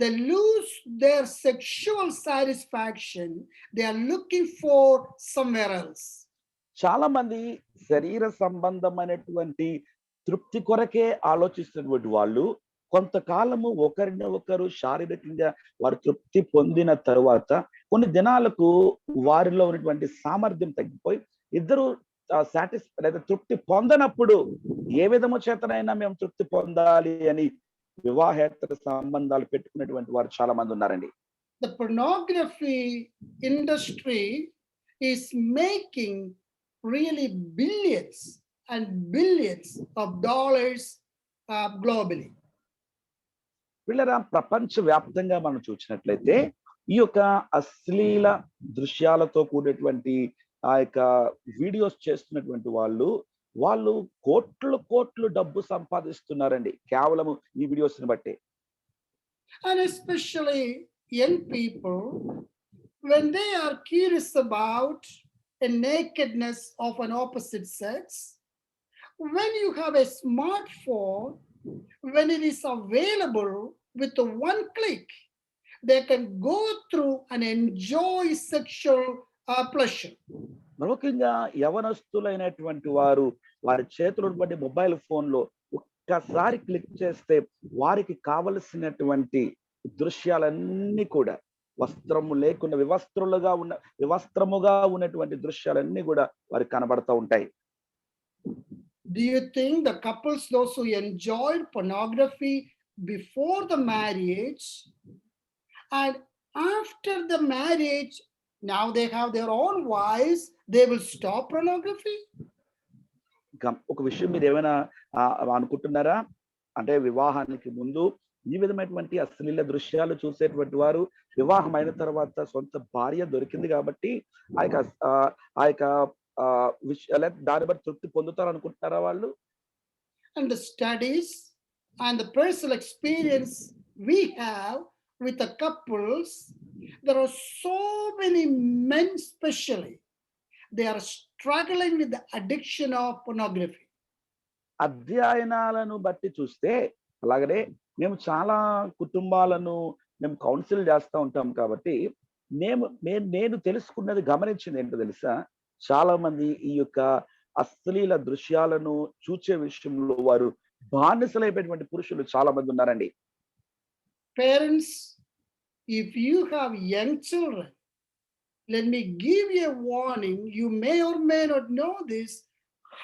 they lose their sexual satisfaction. They are looking for somewhere else. చాలా మంది శరీర సంబంధమైనటువంటి తృప్తి కొరకే ఆలోచిస్తున్నటువంటి వాళ్ళు కొంతకాలము ఒకరిని ఒకరు శారీరకంగా వారు తృప్తి పొందిన తరువాత కొన్ని దినాలకు వారిలో ఉన్నటువంటి సామర్థ్యం తగ్గిపోయి ఇద్దరు సాటిస్ఫై లేదా తృప్తి పొందనప్పుడు ఏ విధము చేతనైనా మేము తృప్తి పొందాలి అని వివాహేతర సంబంధాలు పెట్టుకున్నటువంటి వారు చాలా మంది ఉన్నారండి. The pornography industry is making really billions and billions of dollars globally. వీళ్ళరా ప్రపంచ వ్యాప్తంగా మనం చూసినట్లయితే ఈ యొక్క అశ్లీల దృశ్యాలతో కూడినటువంటి ఆ యొక్క వీడియోస్ చేస్తున్నటువంటి వాళ్ళు కోట్లు డబ్బు సంపాదిస్తున్నారండి కేవలం ఈ వీడియోస్ ని బట్టి. And especially young people, when they are curious about a nakedness of an opposite sex, when you have a smartphone, when it is available with one click, they can go through and enjoy sexual pleasure. ముఖ్యంగా యవనస్తులైనటువంటి వారి చేతిలో ఉన్నటువంటి mobile phone లో ఒక్కసారి click చేస్తే వారికి కావలసినటువంటి దృశ్యాలన్నీ కూడా వస్త్రము లేకుండా వివస్త్రముగా ఉన్నటువంటి దృశ్యాలన్నీ కూడా వారికి కనబడతా ఉంటాయి. Do you think the couples, those who enjoyed pornography before the marriage and after the marriage, now they have their own wives, they will stop pornography? ఒక విషయం మీరు ఏమైనా అనుకుంటున్నారా? అంటే వివాహానికి ముందు ఈ విధమైనటువంటి అశ్లీల దృశ్యాలు చూసేటువంటి వారు వివాహమైన తర్వాత సొంత భార్య దొరికింది కాబట్టి ఆ యొక్క విషయాల దాని బట్టి తృప్తి పొందుతారు అనుకుంటున్నారా వాళ్ళు? And the studies and the personal experience we have with the couples, there are so many men especially, they are struggling with the addiction of pornography. అధ్యయనాలను బట్టి చూస్తే అలాగనే మేము చాలా కుటుంబాలను మేము కౌన్సిల్ చేస్తూ ఉంటాం కాబట్టి నేను తెలుసుకున్నది గమనించింది ఏంటో తెలుసా, చాలా మంది ఈ యొక్క అశ్లీల దృశ్యాలను చూసే విషయంలో వారు బానిసలైపోయినటువంటి పురుషులు చాలా మంది ఉన్నారండి. Parents, if you have young children, let me give you a warning. You may or may not know this,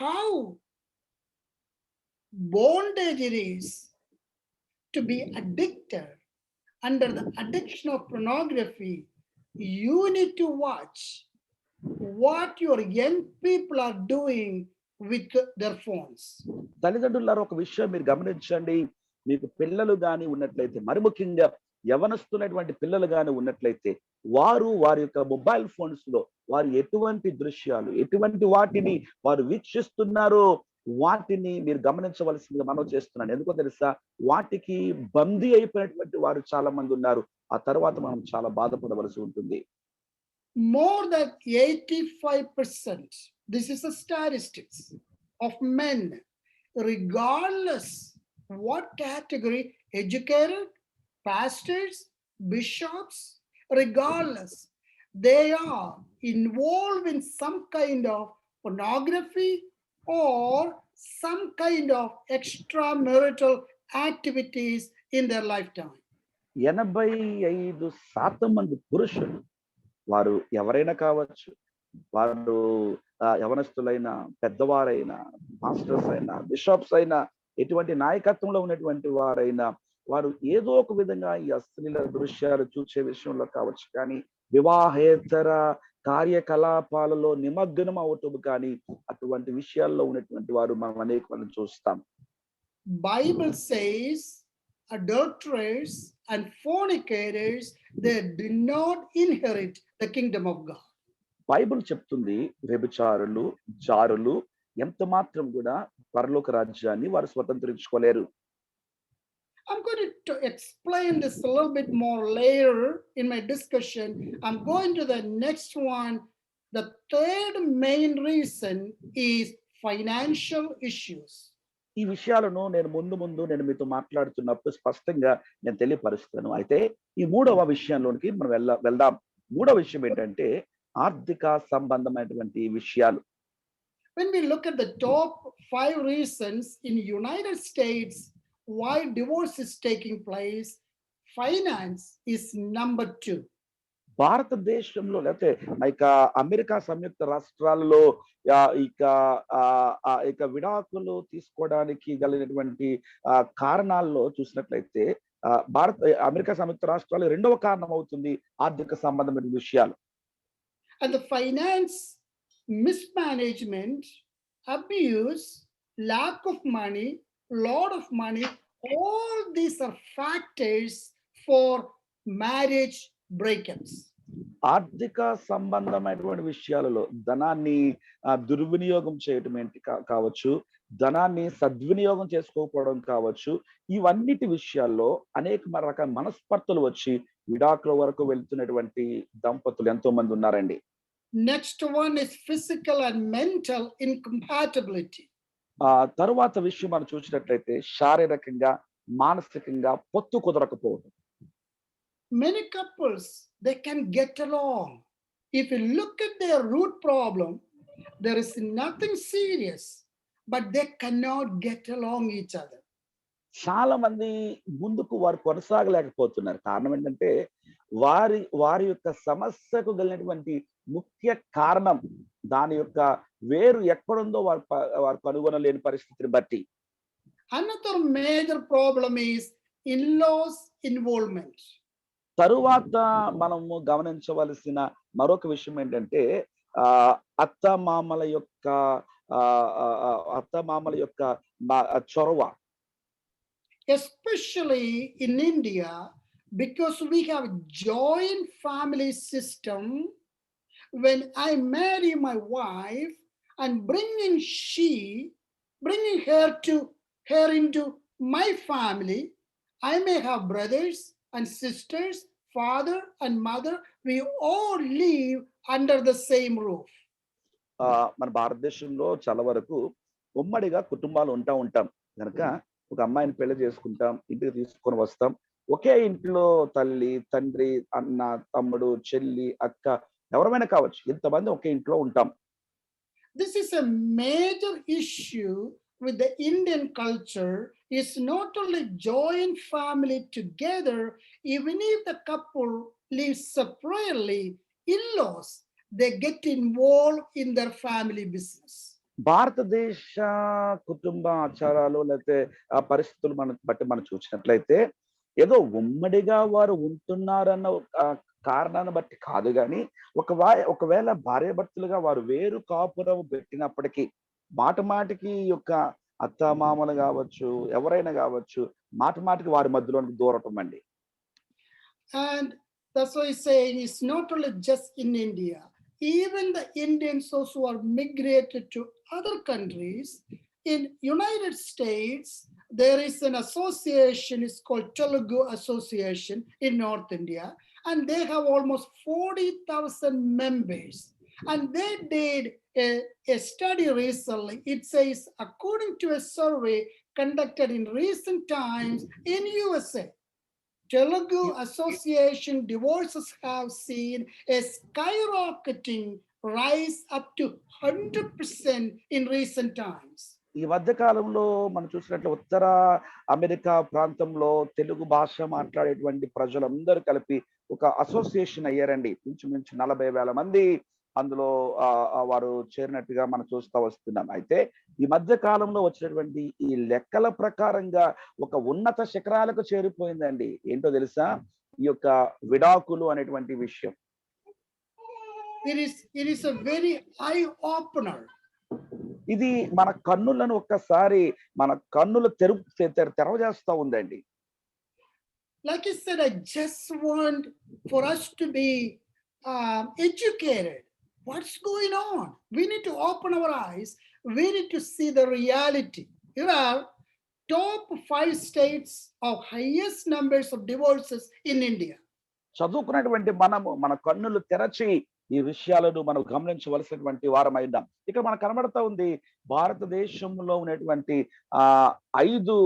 how bondage it is to be addicted under the addiction of pornography. You need to watch what your young people are doing with their phones. తల్లిదండ్రులారా ఒక విషయం మీరు గమనించండి, మీకు పిల్లలు గాని ఉన్నట్లయితే, మరి ముఖ్యంగా యవనస్తున్నటువంటి పిల్లలు గాని ఉన్నట్లయితే వారి యొక్క మొబైల్ ఫోన్స్ లో వారు ఎటువంటి దృశ్యాలు ఎటువంటి వాటిని వారు వీక్షిస్తున్నారో వాటిని మీరు గమనించవలసిందిగా మనం చేస్తున్నాను. ఎందుకో తెలుసా, వాటికి బందీ అయిపోయినటువంటి వారు చాలా మంది ఉన్నారు. ఆ తర్వాత మనం చాలా బాధపడవలసి ఉంటుంది. More than 85%, this is the statistics of men, regardless what category, educated, pastors, bishops, regardless, they are involved in some kind of pornography or some kind of extramarital activities in their lifetime. 85% మంది పురుషులు, వారు ఎవరైనా కావచ్చు, వారు యవనస్తులైన, పెద్దవారైనా, masters అయినా, bishops అయినా, ఎటువంటి నాయకత్వంలో ఉన్నటువంటి వారైనా, వారు ఏదో ఒక విధంగా ఈ అశ్లీల దృశ్యాలు చూసే విషయంలో కావచ్చు కానీ వివాహేతర కార్యకలాపాలలో నిమగ్నం అవటం కానీ అటువంటి విషయాల్లో ఉన్నటువంటి వారు మనం అనేక మంది చూస్తాం. Bible says adulterers and fornicators, they do not inherit the kingdom of God. Bible చెప్తుంది వ్యభిచారులు, జారులు ఎంత మాత్రం కూడా పరలోక రాజ్యాన్ని వారు స్వతంత్రించుకోలేరు. I'm going to explain this a little bit more later in my discussion. I'm going to the next one. The third main reason is financial issues. ఈ విషయాలను నేను ముందు మీతో మాట్లాడుతున్నప్పుడు స్పష్టంగా నేను తెలియపరుస్తాను. అయితే ఈ మూడవ విషయంలోనికి మనం వెళ్దాం. మూడవ విషయం ఏంటంటే ఆర్థిక సంబంధమైనటువంటి విషయాలు. When we look at the top 5 reasons in United States, why divorce is taking place, finance is number 2. భారతదేశంలో లేకపోతే ఇక అమెరికా సంయుక్త రాష్ట్రాలలో ఇక ఇక విడాకులు తీసుకోవడానికి కలిగినటువంటి కారణాల్లో చూసినట్లయితే అమెరికా సంయుక్త రాష్ట్రాలు రెండవ కారణం అవుతుంది ఆర్థిక సంబంధమైన విషయాలు. And the finance mismanagement, abuse, lack of money, lot of money, all these are factors for marriage breakups. ఆర్థిక సంబంధమైనటువంటి విషయాలలో ధనాన్ని దుర్వినియోగం చేయటం ఏంటి కావచ్చు, ధనాన్ని సద్వినియోగం చేసుకోకపోవడం కావచ్చు, ఇవన్నిటి విషయాల్లో అనేక రకాల మనస్పర్ధలు వచ్చి విడాకుల వరకు వెళ్తున్నటువంటి దంపతులు ఎంతో మంది ఉన్నారండి. Next one is physical and mental incompatibility. తరువాత విషయం మనం చూసినట్లయితే శారీరకంగా మానసికంగా పొత్తు కుదరకపోవడం. Many couples, they can get along. If you look at their root problem, there is nothing serious, but they cannot get along each other. చాలా మంది ముందుకు వారు కొనసాగలేకపోతున్నారు. కారణం ఏంటంటే వారి యొక్క సమస్యకు కలిగినటువంటి ముఖ్య కారణం దాని యొక్క వేరు ఎక్కడుందో వారు కనుగొనలేని పరిస్థితిని బట్టి. Another major problem is in-laws involvement. తరువాత మనము గమనించవలసిన మరొక విషయం ఏంటంటే అత్తమామల యొక్క చొరవ. Especially in India, because we have joint family system. When I marry my wife and bringing her into my family, I may have brothers and sisters, father and mother. We all live under the same roof. మన భారతదేశంలో చాలా వరకు ఉమ్మడిగా కుటుంబాలు ఉంటాం కనుక ఒక అమ్మాయిని పెళ్లి చేసుకుంటాం, ఇంటికి తీసుకొని వస్తాం, ఒకే ఇంట్లో తల్లి, తండ్రి, అన్న, తమ్ముడు, చెల్లి, అక్క ఎవరైనా కావచ్చు, ఇంతమంది ఒకే ఇంట్లో ఉంటాం. This is a major issue with the Indian culture. Is not only joint family together, even if the couple lives separately, in-laws, they get involved in their family business. భారతదేశ కుటుంబ ఆచారాలు లేకపోతే ఆ పరిస్థితులు బట్టి మనం చూసినట్లయితే ఏదో ఉమ్మడిగా వారు ఉంటున్నారన్న కారణాన్ని బట్టి కాదు కానీ ఒకవేళ భార్యాభర్తలుగా వారు వేరు కాపురం పెట్టినప్పటికీ మాటికి యొక్క అత్తమామలు కావచ్చు, ఎవరైనా కావచ్చు, మాటికి వారి మధ్యలోనికి దూరటం అండి. And that's why I say it's not only just in India. Even the Indians also are migrated to other countries. In United States, there is an association, it's called Telugu Association in North India, and they have almost 40,000 members. And they did a study recently. It says, according to a survey conducted in recent times in USA, Telugu Association divorces have seen a skyrocketing rise up to 100% in recent times. ఈ మధ్య కాలంలో మనం చూసినట్లు ఉత్తర America ప్రాంతంలో తెలుగు భాష మాట్లాడేటువంటి ప్రజలందరూ కలిపి ఒక అసోసియేషన్ అయ్యారండి. ఇంచుమించు 40,000 మంది అందులో వారు చేరినట్టుగా మనం చూస్తూ వస్తున్నాం. అయితే ఈ మధ్య కాలంలో వచ్చినటువంటి ఈ లెక్కల ప్రకారంగా ఒక ఉన్నత శిఖరాలకు చేరిపోయిందండి. ఏంటో తెలుసా? ఈ యొక్క విడాకులు అనేటువంటి విషయం. It is a very eye opener. ఇది మన కన్నులను ఒక్కసారి మన కన్నులు తెరవజేస్తా ఉందండి. Like I said, I just want for us to be educated. What's going on? We need to open our eyes. We need to see the reality. Here are top 5 states of highest numbers of divorces in India. చదువుకున్నటువంటి మనము మన కన్నులు తెరచి ఈ విషయాలను మనం గమనించవలసినటువంటి వారమై ఉన్నాం. ఇక్కడ మనకు కనబడతా ఉంది భారతదేశంలో ఉన్నటువంటి 5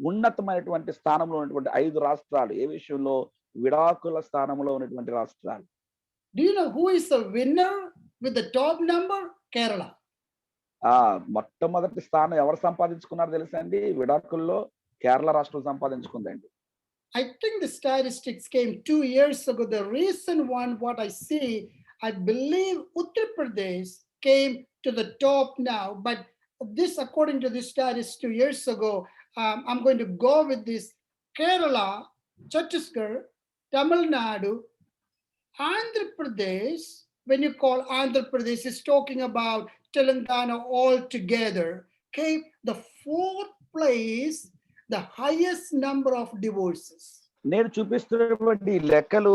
ఉన్నతమైనటువంటి స్థానంలో ఉన్నటువంటి 5 రాష్ట్రాలు. ఏ విషయంలో? విడాకుల స్థానంలో ఉన్నటువంటి రాష్ట్రాలు. Do you know who is the winner with the top number? Kerala. మొట్టమొదటి స్థానం ఎవరు సంపాదించుకున్నారు తెలుసా అండి? విడాకుల్లో కేరళ రాష్ట్రం సంపాదించుకుందండి. I think the statistics came 2 years ago. The recent one, what I see, I believe Uttar Pradesh came to the top now. But this, according to the statistics 2 years ago, I'm going to go with this: Kerala, Chhattisgarh, Tamil Nadu, Andhra Pradesh. When you call Andhra Pradesh, is talking about Telangana all together. Came the fourth place, the highest number of divorces. నేను చూపిస్తున్నటువంటి లెక్కలు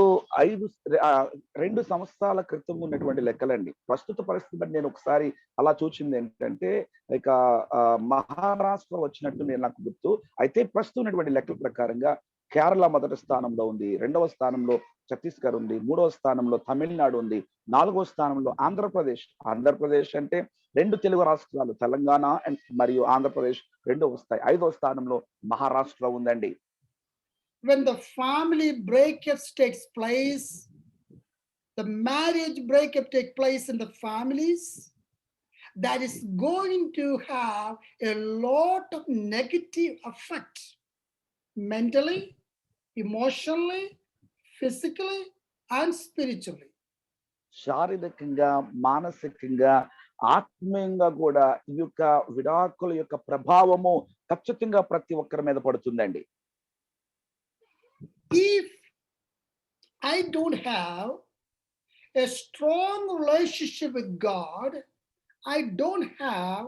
2 సంవత్సరాల క్రితం ఉన్నటువంటి లెక్కలండి. ప్రస్తుత పరిస్థితి బట్టి నేను ఒకసారి అలా చూచింది ఏంటంటే, ఇక మహారాష్ట్ర వచ్చినట్టు నాకు గుర్తు. అయితే ప్రస్తుతం ఉన్నటువంటి లెక్కల ప్రకారంగా కేరళ మొదటి స్థానంలో ఉంది, 2వ స్థానంలో ఛత్తీస్గఢ్ ఉంది, 3వ స్థానంలో తమిళనాడు ఉంది, 4వ స్థానంలో ఆంధ్రప్రదేశ్. ఆంధ్రప్రదేశ్ అంటే 2 తెలుగు రాష్ట్రాలు తెలంగాణ మరియు ఆంధ్రప్రదేశ్ 2 వస్తాయి. 5వ స్థానంలో మహారాష్ట్ర ఉందండి. When the family breakups takes place, the marriage breakup take place in the families, that is going to have a lot of negative effect mentally, emotionally, physically, and spiritually. శారీరకంగా, మానసికంగా, ఆత్మీయంగా కూడా ఈ యొక్క విడాకుల యొక్క ప్రభావము ఖచ్చితంగా ప్రతి ఒక్కరి మీద పడుతుందండి. If I don't have a strong relationship with God, I don't have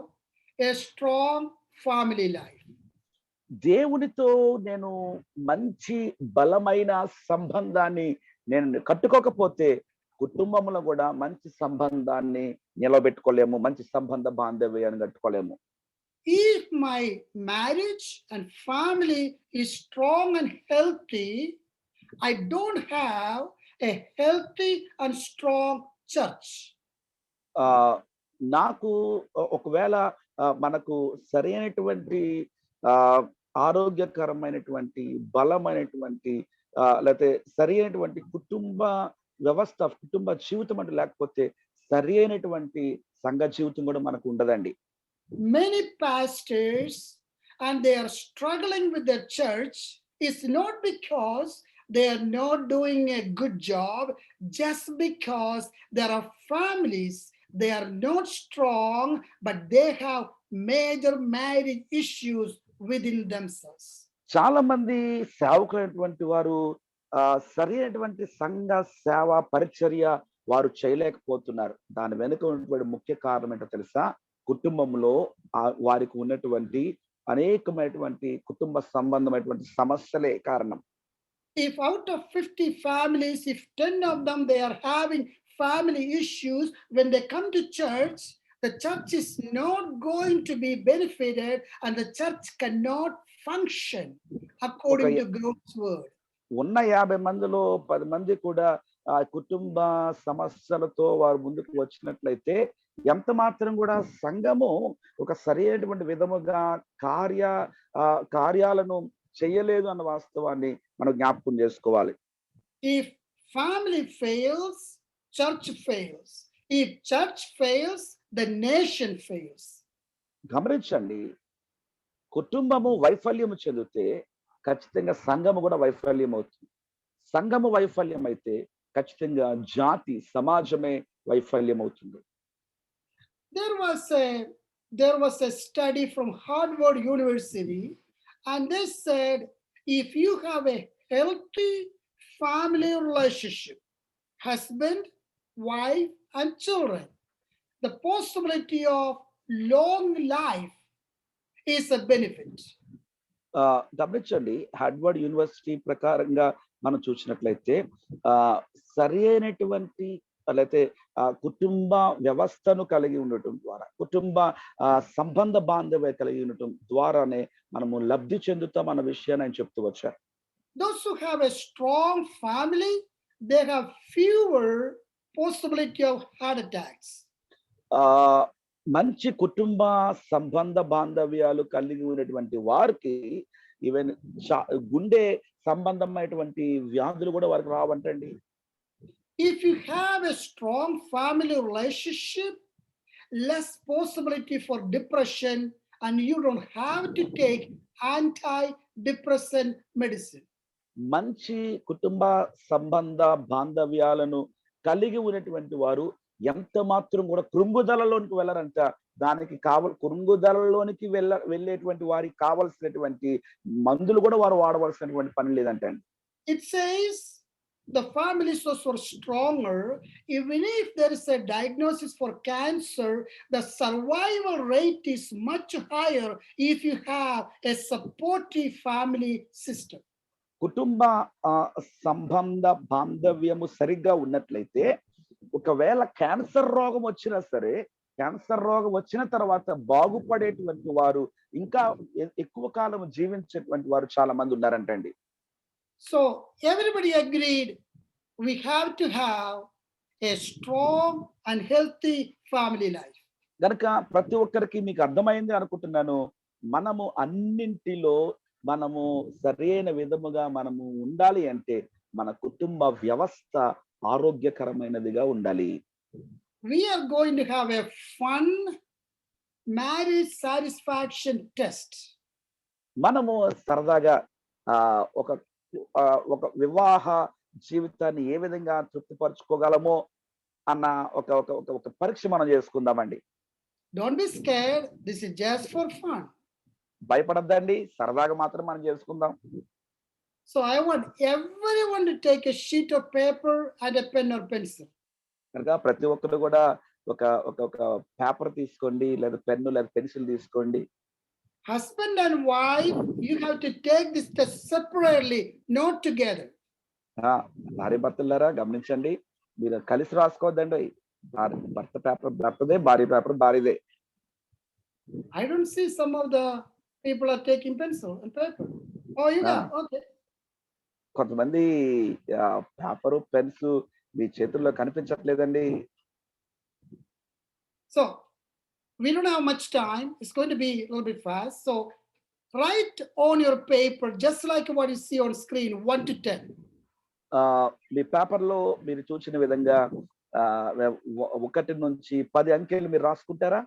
a strong family life. దేవునితో నేను మంచి బలమైన సంబంధాన్ని నేను కట్టుకోకపోతే కుటుంబంలో కూడా మంచి సంబంధాన్ని నిలబెట్టుకోలేము, మంచి సంబంధ బాంధవ్యాన్ని కట్టుకోలేము. If my marriage and family is strong and healthy, I don't have a healthy and strong church. నాకు ఒకవేళ మనకు సరైనటువంటి ఆరోగ్యకరమైనటువంటి బలమైనటువంటి లేకపోతే సరైనటువంటి కుటుంబ వ్యవస్థ, కుటుంబ జీవితం అంటే లేకపోతే సరి అయినటువంటి సంఘ జీవితం కూడా మనకు ఉండదండి. Many pastors and they are struggling with their church is not because they are not doing a good job, just because there are families, they are not strong, but they have major marriage issues within themselves. చాలా మంది సేవకులైనటువంటి వారు సరైనటువంటి సంఘ సేవ పరిచర్య వారు చేయలేకపోతున్నారు. దాని వెనుక ఉన్నటువంటి ముఖ్య కారణం ఏంటో తెలుసా? కుటుంబంలో వారికి ఉన్నటువంటి అనేకమైనటువంటి కుటుంబ సంబంధమైనటువంటి సమస్యలే కారణం. If out of 50 families, if 10 of them they are having family issues, when they come to church, the church is not going to be benefited and the church cannot function according to God's word. ఉన్న 50 మందిలో 10 మంది కూడా కుటుంబ సమస్యలతో వారు ముందుకు వచ్చినట్లయితే ఎంత మాత్రం కూడా సంఘము ఒక సరైనటువంటి విధముగా కార్యాలను చేయలేదు అన్న వాస్తవాన్ని మనం జ్ఞాపకం చేసుకోవాలి. If family fails, church fails. If church fails, the nation fails. గమనించండి, కుటుంబము వైఫల్యము చెందితే ఖచ్చితంగా సంఘము కూడా వైఫల్యం అవుతుంది. సంఘము వైఫల్యం అయితే ఖచ్చితంగా జాతి సమాజమే వైఫల్యం అవుతుంది. There was a study from Harvard University, and they said if you have a healthy family relationship, husband, wife, and children, the possibility of long life is a benefit. గమనించండి, హార్వర్డ్ యూనివర్సిటీ ప్రకారంగా మనం చూసినట్లయితే సరి అయినటువంటి లేకపోతే కుటుంబ వ్యవస్థను కలిగి ఉండటం ద్వారా, కుటుంబ సంబంధ బాంధవ్య కలిగి ఉండటం ద్వారానే మనము లబ్ధి చెందుతాం అన్న విషయాన్ని ఆయన చెప్తూ వచ్చారు. Those who have a strong family, they have fewer possibility of heart attacks. మంచి కుటుంబ సంబంధ బాంధవ్యాలు కలిగి ఉన్నటువంటి వారికి ఈవెన్ గుండె సంబంధమైనటువంటి వ్యాధులు కూడా వారికి రావంటండి. If you have a strong family relationship, less possibility for depression, and you don't have to take antidepressant medicine. మంచి కుటుంబ సంబంధ బాంధవ్యాలను కలిగి ఉన్నటువంటి వారు ఎంత మాత్రం కూడా కృంగుదలలోనికి వెళ్ళరంట. దానికి కృంగుదలలోనికి వెళ్ళేటువంటి వారికి కావలసినటువంటి మందులు కూడా వారు వాడవలసినటువంటి పని లేదంట. It says the families are stronger. Even if there is a diagnosis for cancer, the survival rate is much higher if you have a supportive family system. కుటుంబ సంబంధ బాంధవ్యము సరిగ్గా ఉన్నట్లయితే ఒకవేళ క్యాన్సర్ రోగం వచ్చినా సరే, క్యాన్సర్ రోగం వచ్చిన తర్వాత బాగుపడేటువంటి వారు ఇంకా ఎక్కువ కాలం జీవించేటువంటి వారు చాలా మంది ఉన్నారంటండి. So everybody agreed we have to have a strong and healthy family life. గనుక ప్రతి ఒక్కరికి మీకు అర్థమైంది అనుకుంటున్నాను. మనము అన్నింటిలో మనము సరైన విధముగా మనము ఉండాలి అంటే మన కుటుంబ వ్యవస్థ ఆరోగ్యకరమైనదిగా ఉండాలి. We are going to have a fun marriage satisfaction test. మనము సరదాగా ఒక వివాహ జీవితాన్ని ఏ విధంగా తృప్తిపరచుకోగలమో అన్న ఒక పరీక్ష మనం చేసుకుందామండి. Don't be scared. This is just for fun. భయపడద్దండి, సరదాగా మాత్రం మనం చేసుకుందాం. So I want everyone to take a sheet of paper and a pen or pencil. కనుక ప్రతి ఒక్కరు కూడా ఒక పేపర్ తీసుకోండి, లేదా పెన్ను లేదా పెన్సిల్ తీసుకోండి. Husband and wife, you have to take this test separately, not together. భార్య భర్తలారా గమనించండి, మీరు కలిసి రాసుకోవద్దండి. భర్త పేపర్ భర్తదే, భార్య paper భార్యదే. I don't see some of the people are taking pencil and paper. Oh, you got okay. కొంతమంది paper pens మీ చేతుల్లో కనిపించట్లేదండి. So we don't have much time. It's going to be a little bit fast. So write on your paper just like what you see on screen, 1 to 10. మీ పేపర్లో మీరు చూసిన విధంగా 1 నుంచి 10 అంకెలు మీరు రాసుకుంటారా?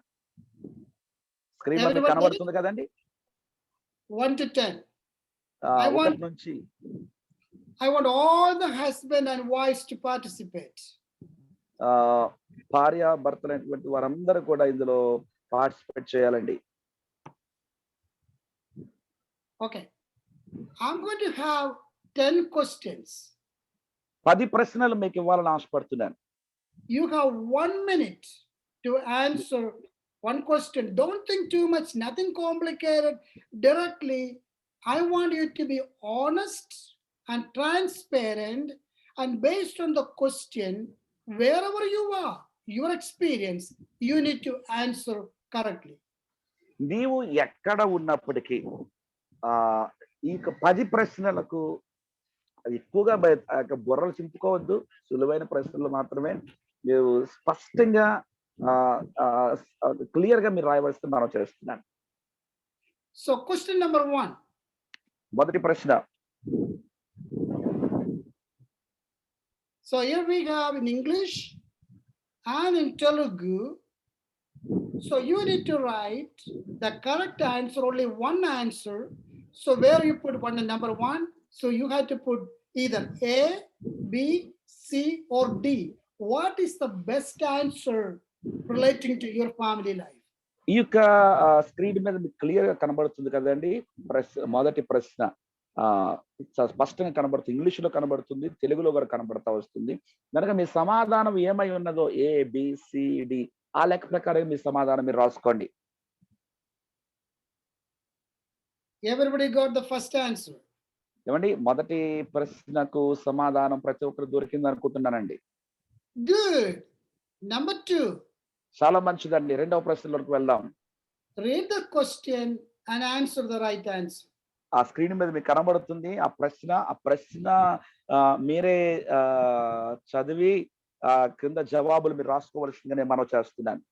Screen మీద కనబడుతుంది కదండి. 1 to 10. I want all the husband and wives to participate. భార్య భర్తలైనటువంటి వారందరూ కూడా ఇందులో పార్టిసిపేట్ చేయాలండి. Okay. I'm going to have 10 questions. 10 ప్రశ్నలు మీకు ఇవ్వాలని ఆశపడుతున్నాను. You have 1 minute to answer one question. Don't think too much, nothing complicated. Directly, I want you to be honest and transparent, and based on the question, wherever you are, your experience, you need to answer correctly. నీవు ఎక్కడ ఉన్నప్పటికీ ఈ 10 ప్రశ్నలకు ఎక్కువగా బుర్రలు చింపుకోవద్దు. సులువైన ప్రశ్నలు మాత్రమే మీరు స్పష్టంగా క్లియర్ గా మీరు రాయవలసి మనం చేస్తున్నాను. So question number 1. మొదటి ప్రశ్న. So here we have in English and in Telugu. So you need to write the correct answer, only one answer. So where you put one number 1, so you have to put either A, B, C or D. What is the best answer relating to your family life? ఈ యొక్క screen మీద మీకు clear గా కనబడుతుంది కదండి. మొదటి ప్రశ్న స్పష్టంగా కనబడుతుంది, ఇంగ్లీష్ లో కనబడుతుంది, తెలుగులో కూడా కనబడతా వస్తుంది. కనుక మీ సమాధానం ఏమై ఉన్నదో ABCD ఆ లెక్క ప్రకారం మీ సమాధానం మీరు రాసుకోండి. Everybody got the first answer. ఏమండి, మొదటి ప్రశ్నకు సమాధానం ప్రతి ఒక్కరు దొరికింది అనుకుంటున్నానండి. Good. Number 2. చాలా మంచిదండి. రెండవ ప్రశ్నలోకి వెళ్దాం. Read the question and answer the right answer. ఆ స్క్రీన్ మీద మీకు కనబడుతుంది ఆ ప్రశ్న మీరే చదివి కింద జవాబులు మీరు రాసుకోవాల్సిందిగా నేను మనవి చేస్తున్నాను.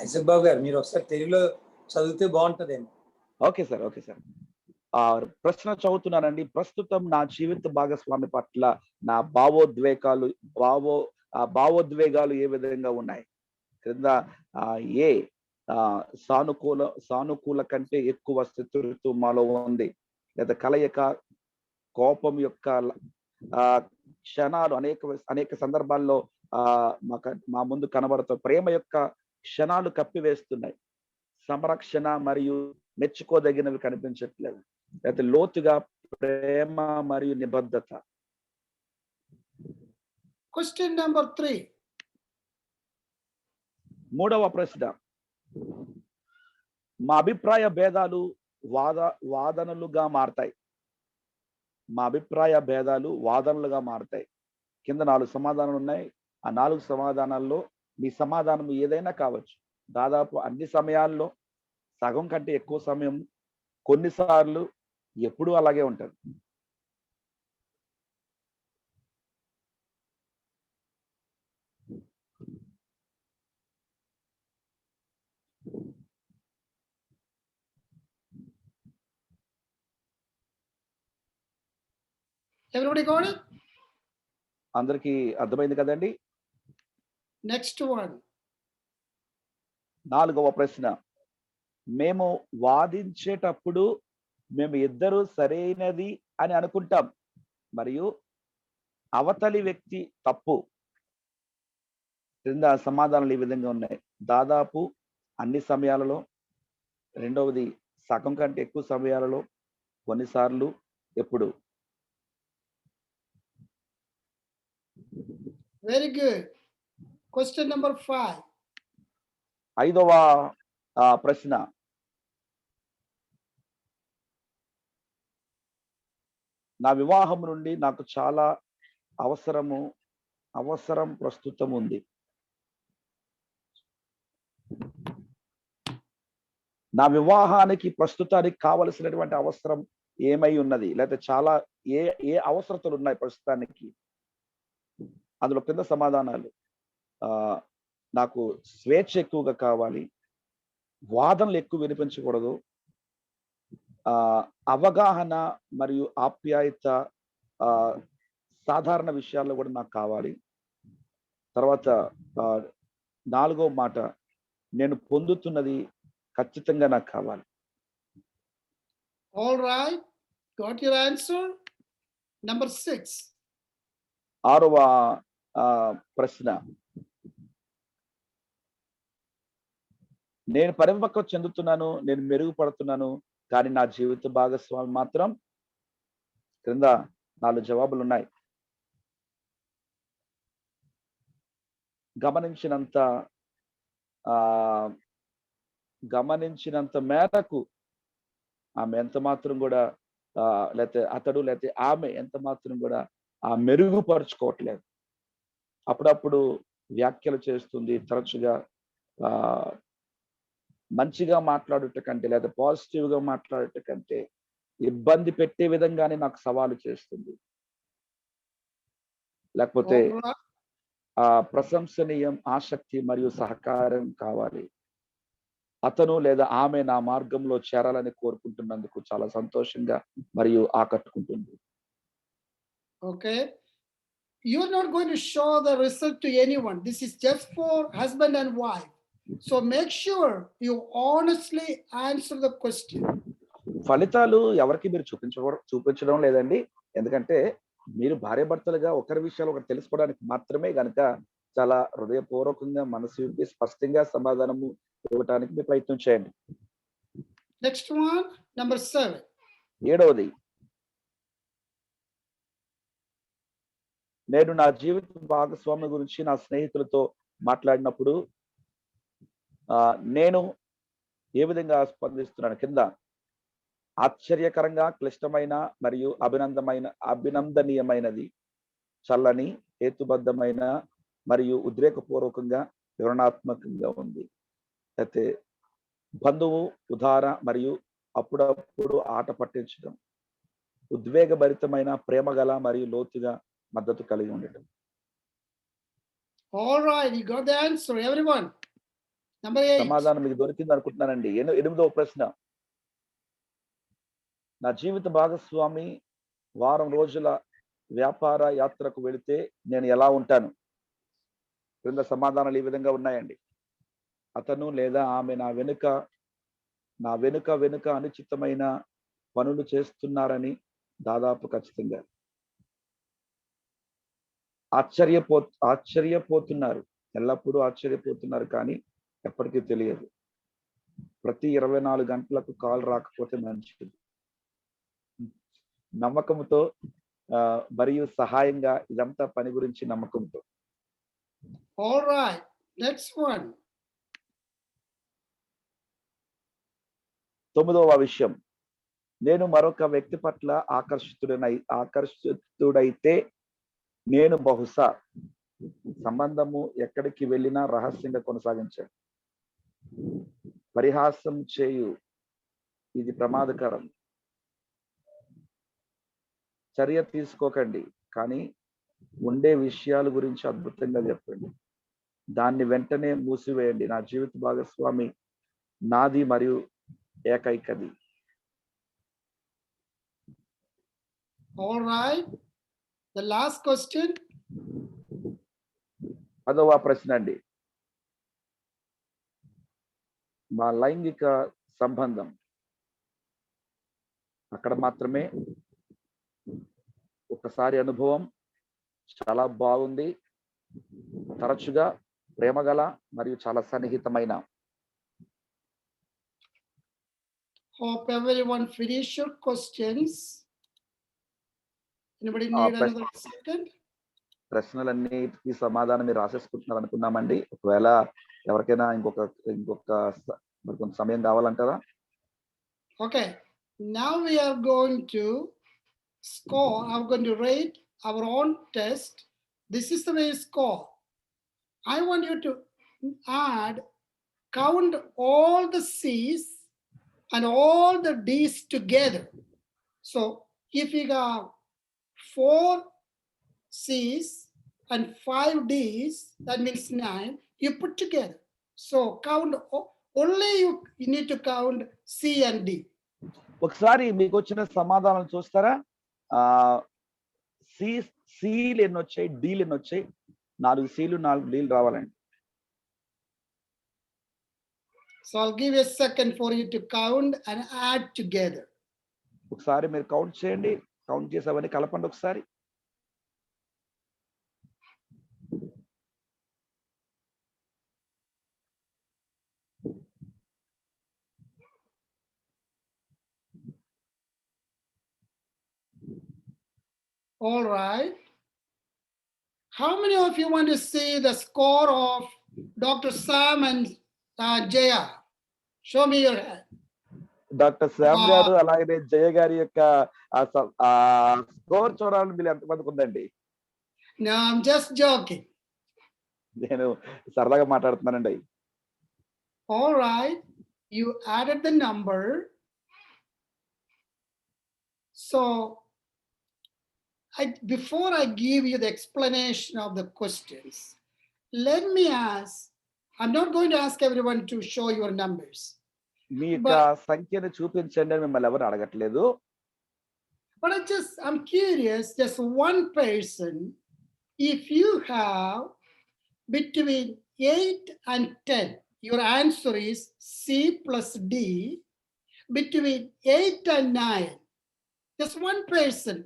ఐజక్ బాబు గారు మీరు ఒకసారి తెలుగులో చదివితే బాగుంటుందేమో. Okay sir. ప్రశ్న చదువుతున్నానండి. ప్రస్తుతం నా జీవిత భాగస్వామి పట్ల నా భావోద్వేగాలు ఏ విధంగా ఉన్నాయి? క్రింద ఏ సానుకూల కంటే ఎక్కువ శత్రుత్వం మాలో ఉంది, లేదా కలయిక కోపం యొక్క క్షణాలు అనేక సందర్భాల్లో మా ముందు కనబడుతాయి. ప్రేమ యొక్క క్షణాలు కప్పివేస్తున్నాయి. సంరక్షణ మరియు మెచ్చుకోదగినవి కనిపించట్లేదు. లేకపోతే లోతుగా ప్రేమ మరియు నిబద్ధత. Question number 3. మూడవ ప్రశ్న, మా అభిప్రాయ భేదాలు వాదనలుగా మారతాయి. మా అభిప్రాయ భేదాలు వాదనలుగా మారతాయి. కింద 4 సమాధానాలు ఉన్నాయి. ఆ 4 సమాధానాల్లో మీ సమాధానం ఏదైనా కావచ్చు. దాదాపు అన్ని సమయాల్లో సగం కంటే ఎక్కువ సమయం, కొన్నిసార్లు ఎప్పుడూ అలాగే ఉంటుంది. Everybody got it? అందరికీ అర్థమైంది కదండి? Next one. 4వ ప్రశ్న, మేము వాదించేటప్పుడు మేము ఇద్దరు సరైనది అని అనుకుంటాం మరియు అవతలి వ్యక్తి తప్పు. క్రింద సమాధానాలు ఈ విధంగా ఉన్నాయి. దాదాపు అన్ని సమయాలలో, రెండవది సగం కంటే ఎక్కువ సమయాలలో, కొన్నిసార్లు, ఎప్పుడు. Very good. Question number 5. 5వ ప్రశ్న, నా వివాహం నుండి నాకు చాలా అవసరం ప్రస్తుతం ఉంది. నా వివాహానికి ప్రస్తుతానికి కావలసినటువంటి అవసరం ఏమై ఉన్నది, లేకపోతే చాలా ఏ అవసరతలు ఉన్నాయి ప్రస్తుతానికి. అందులో కింద సమాధానాలు, నాకు స్వేచ్ఛ ఎక్కువగా కావాలి, వాదనలు ఎక్కువ వినిపించకూడదు, అవగాహన మరియు ఆప్యాయత సాధారణ విషయాల్లో కూడా నాకు కావాలి. తర్వాత 4వ మాట, నేను పొందుతున్నది ఖచ్చితంగా నాకు కావాలి. All right, got your answer. Number 6. 6వ ప్రశ్న, నేను పరిపక్వం చెందుతున్నాను, నేను మెరుగుపడుతున్నాను, కానీ నా జీవిత భాగస్వామి మాత్రం. క్రింద 4 జవాబులు ఉన్నాయి. గమనించినంత మేరకు ఆమె ఎంత మాత్రం కూడా లేకపోతే అతడు లేకపోతే ఆమె ఎంత మాత్రం కూడా మెరుగుపరుచుకోవట్లేదు. అప్పుడప్పుడు వ్యాఖ్యలు చేస్తుంది. తరచుగా మంచిగా మాట్లాడుట కంటే లేదా పాజిటివ్ గా మాట్లాడుట కంటే ఇబ్బంది పెట్టే విధంగానే నాకు సవాలు చేస్తుంది. లేకపోతే ప్రశంసనీయం, ఆసక్తి మరియు సహకారం కావాలి. అతను లేదా ఆమె నా మార్గంలో చేరాలని కోరుకుంటున్నందుకు చాలా సంతోషంగా మరియు ఆకట్టుకుంటుంది. Okay. You're not going to show the result to anyone. This is just for husband and wife. So make sure you honestly answer the question. ఫలితాలు ఎవరికి మీరు చూపించడం లేదండి. ఎందుకంటే మీరు భార్యాభర్తలుగా ఒకరి విషయాలు ఒకరు తెలుసుకోవడానికి మాత్రమే గనుక చాలా హృదయపూర్వకంగా మనసు విప్పి స్పష్టంగా సమాధానము ఇవ్వడానికి మీరు ప్రయత్నం చేయండి. Next one, number 7. 7వది, నేను నా జీవిత భాగస్వామి గురించి నా స్నేహితులతో మాట్లాడినప్పుడు నేను ఏ విధంగా స్పందిస్తున్నాను. కింద ఆశ్చర్యకరంగా, క్లిష్టమైన మరియు అభినందనీయమైనది, చల్లని, హేతుబద్ధమైన మరియు ఉద్రేకపూర్వకంగా వివరణాత్మకంగా ఉంది. అయితే బంధువు, ఉదార మరియు అప్పుడప్పుడు ఆట పట్టించడం, ఉద్వేగభరితమైన, ప్రేమగల మరియు లోతుగా మద్దతు కలిగి ఉండటం. All right, you got the answer, everyone. Number 8. సమాధానం మీకు దొరికింది అనుకుంటున్నానండి. 8వ ప్రశ్న, నా జీవిత భాగస్వామి వారం రోజుల వ్యాపార యాత్రకు వెళితే నేను ఎలా ఉంటాను. క్రింద సమాధానాలు ఈ విధంగా ఉన్నాయండి. అతను లేదా ఆమె నా వెనుక అనుచితమైన పనులు చేస్తున్నారని దాదాపు ఖచ్చితంగా ఆశ్చర్యపోతున్నారు. ఎల్లప్పుడూ ఆశ్చర్యపోతున్నారు, కానీ ఎప్పటికీ తెలియదు. ప్రతి 24 గంటలకు కాల్ రాకపోతే మంచిది. నమ్మకంతో మరియు సహాయంగా, ఇదంతా పని గురించి నమ్మకంతో. All right, next one. 9వ విషయం, నేను మరొక వ్యక్తి పట్ల ఆకర్షితుడైతే నేను బహుశా సంబంధము ఎక్కడికి వెళ్ళినా రహస్యంగా కొనసాగించాను. పరిహాసం చేయు, ఇది ప్రమాదకరం. చర్య తీసుకోకండి, కానీ ఉండే విషయాల గురించి అద్భుతంగా చెప్పండి. దాన్ని వెంటనే మూసివేయండి. నా జీవిత భాగస్వామి నాది మరియు ఏకైకది. All right, the last question. 10వ ప్రశ్న అండి. మా లైంగిక సంబంధం అక్కడ మాత్రమే ఒకసారి అనుభవం చాలా బాగుంది, తరచుగా ప్రేమగల మరియు చాలా సన్నిహితమైన. Hope everyone finish your questions. Anybody need another second? ప్రశ్నలన్నిటికీ సమాధానం మీరు రాసేసుకుంటున్నారు అనుకున్నామండి. ఒకవేళ ఎవరికైనా ఇంకొక మరి కొంత సమయం కావాలంటారా? Okay, now we are going to score. I'm going to rate our own test. This is the way you score. I want you to count all the C's and all the D's together. So if you got 4 C's and 5 D's, that means 9, you put together. So count, only you need to count C and D. ఒకసారి మీకు వచ్చిన సమాధానం చూస్తారా? Seal ఎన్ని వచ్చాయి, deal ఎన్ని వచ్చాయి? 4 Cలు 4 Dలు రావాలండి. So I'll give you a second for you to count and add together. ఒకసారి మీరు కౌంట్ చేయండి, కౌంట్ చేసేవన్నీ కలపండి ఒకసారి. All right. How many of you want to see the score of Dr. Sam and Jaya? Show me your hand. Doctor Shyam గారు అలాగే జయ గారి యొక్క స్కోర్ చూడాలని మీరు ఎంతమందికి ఉందండి? No, I'm just joking. నేను సరదాగా మాట్లాడుతున్నానండి. All right, you added the number. So before I give you the explanation of the questions, let me ask, I'm not going to ask everyone to show your numbers. మీ యొక్క సంఖ్యను చూపించండి అని మిమ్మల్ని ఎవరు అడగట్లేదు. But I'm curious, just one person, if you have between 8 and 10, your answer is C plus D. Between 8 and 9, just one person,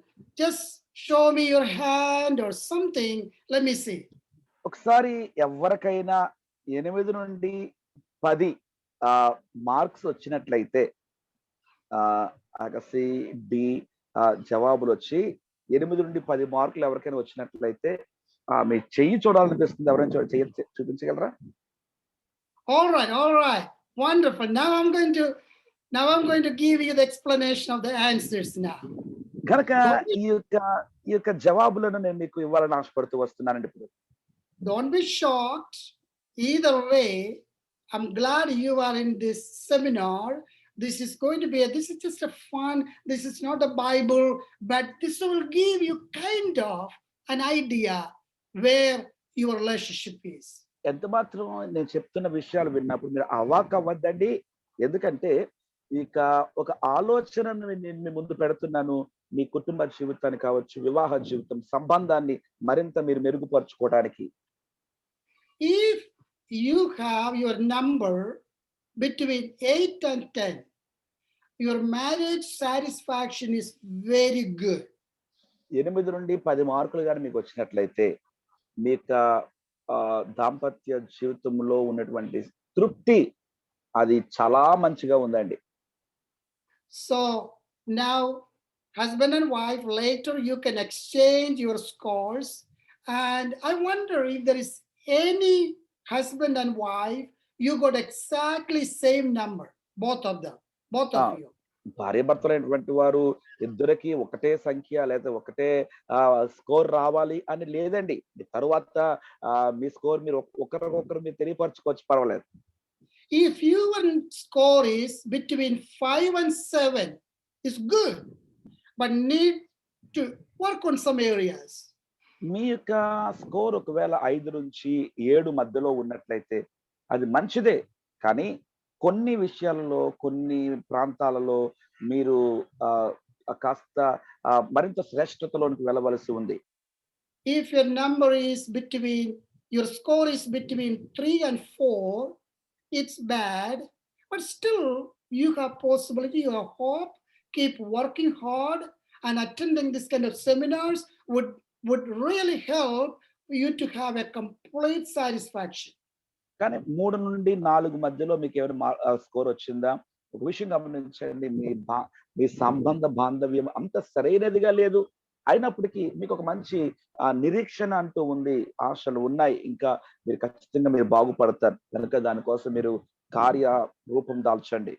just show me your hand or something. Let me see. ఒకసారి ఎవరికైనా 8 నుండి 10 marks వచ్చినట్లయితే C D జవాబులు వచ్చి 8 నుండి 10 మార్కులు ఎవరికైనా వచ్చినట్లయితే మీ చెయ్యి చూడాలనిపిస్తుంది. ఎవరైనా చెయ్యి చూపించగలరా? All right, wonderful. Now I'm going to give you the explanation of the answers now. కనుక ఈ యొక్క జవాబులను నేను మీకు ఇవ్వాలని ఆశపడుతూ వస్తున్నానండి. ఇప్పుడు don't be shocked. Either way, I'm glad you are in this seminar. This is just a fun. This is not a Bible, but this will give you kind of an idea where your relationship is. ఎంత మాత్రం నేను చెప్తున్న విషయాలు విన్నప్పుడు మీరు అవాక్ అవ్వద్దండి. ఎందుకంటే ఇక ఒక ఆలోచనను నేను మీ ముందు పెడుతున్నాను. మీ కుటుంబ జీవితాన్ని కావచ్చు, వివాహ జీవితం, సంబంధాన్ని మరింత మీరు మెరుగుపరుచుకోవడానికి. you have your number between 8 and 10, your marriage satisfaction is very good. 8 నుండి 10 మార్కులు గాని మీకు వచ్చినట్లయితే మీ యొక్క దాంపత్య జీవితంలో ఉన్నటువంటి తృప్తి అది చాలా మంచిగా ఉందండి. So now husband and wife, later you can exchange your scores, and I wonder if there is any husband and wife you got exactly same number, both of you. భార్యాభర్తలైనటువంటి వారు ఇద్దరికి ఒకటే సంఖ్య లేదా ఒకటే స్కోర్ రావాలి అని లేదండి. తరువాత మీ స్కోర్ మీరు ఒకరికొకరు మీరు తెలియపరచుకోవచ్చు, పర్వాలేదు. If your score is between 5 and 7, is good, but need to work on some areas. మీ యొక్క స్కోర్ ఒకవేళ 5 నుంచి 7 మధ్యలో ఉన్నట్లయితే అది మంచిదే, కానీ కొన్ని విషయాలలో కొన్ని ప్రాంతాలలో మీరు కాస్త మరింత శ్రేష్టతలోనికి వెళ్ళవలసి ఉంది. If your number is your score is between 3 and 4, it's bad, but still you have possibility, you have hope. Keep working hard, and attending this kind of seminars would really help you to have a complete satisfaction. కానీ 3 నుండి 4 మధ్యలో మీకు ఏమైనా score వచ్చిందా? ఒక విషయం గమనించండి, మీ సంబంధ బాంధవ్యం అంత సరైనదిగా లేదు, అయినప్పటికీ మీకు ఒక మంచి నిరీక్షణ అంటూ ఉంది, ఆశలు ఉన్నాయి, ఇంకా మీరు ఖచ్చితంగా మీరు బాగుపడతారు. కనుక దానికోసం మీరు కార్య రూపం దాల్చండి.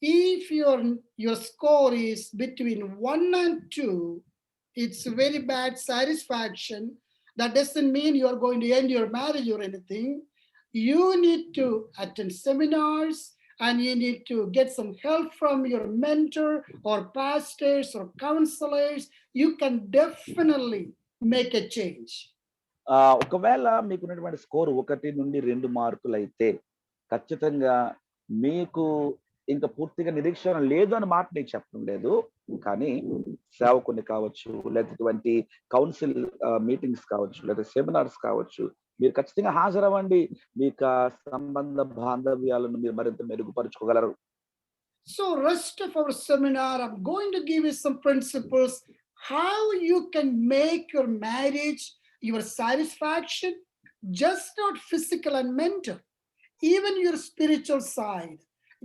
If your score is between 1 and 2, it's very bad satisfaction. That doesn't mean you are going to end your marriage or anything. You need to attend seminars, and you need to get some help from your mentor or pastors or counselors. You can definitely make a change. ఒకవేళ మీకున్నటువంటి score 1 నుండి 2 మార్కులు అయితే ఖచ్చితంగా మీకు ఇంకా పూర్తిగా నిరీక్షణ లేదు అని మాట నేను చెప్పడం లేదు, కానీ సేవకుని కావచ్చు, లేకపోతే కౌన్సిల్ మీటింగ్స్ కావచ్చు, లేదా సెమినార్స్ కావచ్చు, మీరు ఖచ్చితంగా హాజరవ్వండి. మీ సంబంధ బాంధవ్యాలను మీరు మరింత మెరుగుపరుచుకోగలరు. So rest of our seminar, I'm going to give you some principles how you can make your marriage, your satisfaction, just not physical and mental, even your spiritual side,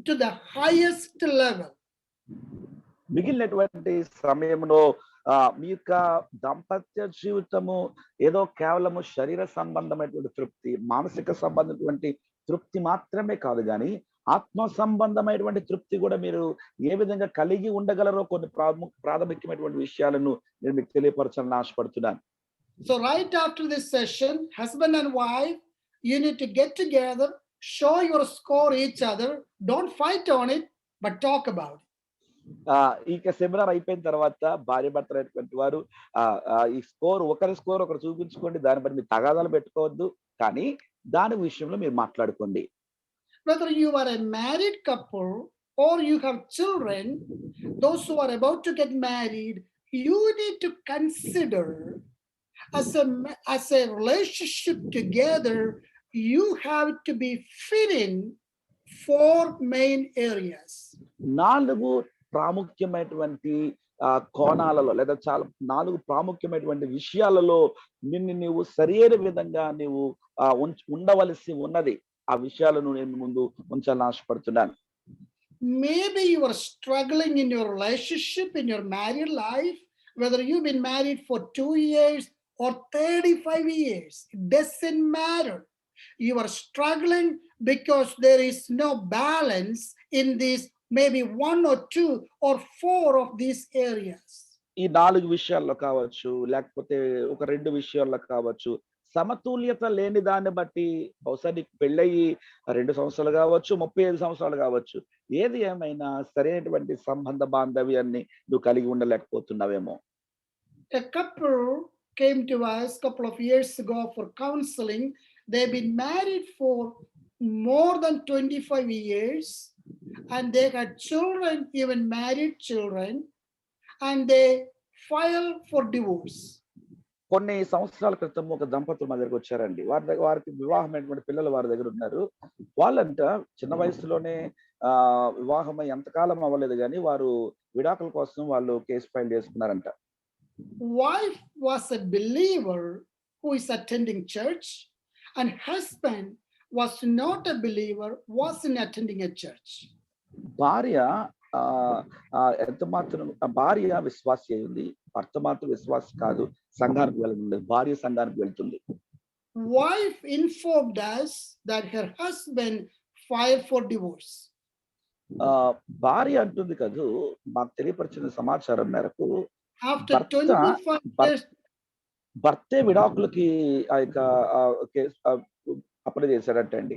to the highest level. మిగిలినటువంటి సమయంలో మీ యొక్క దాంపత్య జీవితము ఏదో కేవలము శరీర సంబంధమైనటువంటి తృప్తి, మానసిక సంబంధమైనటువంటి తృప్తి మాత్రమే కాదు, కానీ ఆత్మ సంబంధమైనటువంటి తృప్తి కూడా మీరు ఏ విధంగా కలిగి ఉండగలరో కొన్ని ప్రాథమికమైనటువంటి విషయాలను నేను మీకు తెలియపరచాలని ఆశపడుతున్నాను. So right after this session, husband and wife, you need to get together, show your score each other, don't fight on it, but talk about it. ఇక సెమినార్ అయిపోయిన తర్వాత భార్య భర్తలైనటువంటి వారు ఈ స్కోర్ ఒకరి స్కోర్ ఒకరు చూపించుకోండి, దాని బట్టి మీరు తగాదాలు పెట్టుకోవద్దు, కానీ దాని విషయంలో మీరు మాట్లాడుకోండి. Whether you are a married couple or you have children, those who are about to get married, you need to consider as a relationship together, you have to be fitting 4 main areas. 4 ప్రాముఖ్యమైనటువంటి కోణాలలో లేదా చాలా 4 ప్రాముఖ్యమైనటువంటి విషయాలలో నీవు సరైన విధంగా నీవు ఉండవలసి ఉన్నది. ఆ విషయాలను నేను ముందు ఉంచాలని ఆశపడుతున్నాను. Maybe you are struggling in your relationship, in your married life, whether you've been married for 2 years or 35 years, it doesn't matter. You are struggling because there is no balance in these maybe 1 or 2 or 4 of these areas. ఈ 4 విషయాల్లో కావచ్చు, లేకపోతే ఒక 2 విషయాల్లో కావచ్చు, సమతుల్యత లేని దాన్ని బట్టి బహుశా నీకు పెళ్ళయి 2 సంవత్సరాలు కావచ్చు, 35 సంవత్సరాలు కావచ్చు, ఏది ఏమైనా సరైనటువంటి సంబంధ బాంధవ్యాన్ని నువ్వు కలిగి ఉండలేకపోతున్నావేమో. A couple came to us a couple of years ago for counseling. They've been married for more than 25 years, and they had children, even married children, and they filed for divorce. కొన్ని సంవత్సరాల క్రితం ఒక దంపతులు మా దగ్గరకు వచ్చారండి. వారికి వివాహమైనటువంటి పిల్లలు వారి దగ్గర ఉన్నారు. వాళ్ళంట చిన్న వయసులోనే వివాహమై ఎంతకాలం అవ్వలేదు గానీ వారు విడాకుల కోసం వాళ్ళు కేస్ ఫైల్ చేసుకున్నారంట. Wife was a believer who is attending church, and husband was not a believer, wasn't attending a church. భార్య భార్య విశ్వాసి అయింది, భర్త మాత్రం విశ్వాసి కాదు, సంఘానికి వెళ్ళలేదు. భార్య సంఘానికి వెళ్తుంది. Wife informed us that her husband filed for divorce. భార్య అంటుంది కదూ, మాకు తెలియపరిచిన సమాచారం మేరకు After 25 years, భర్తే విడాకులకి ఆ యొక్క case apply చేశాడంటండి.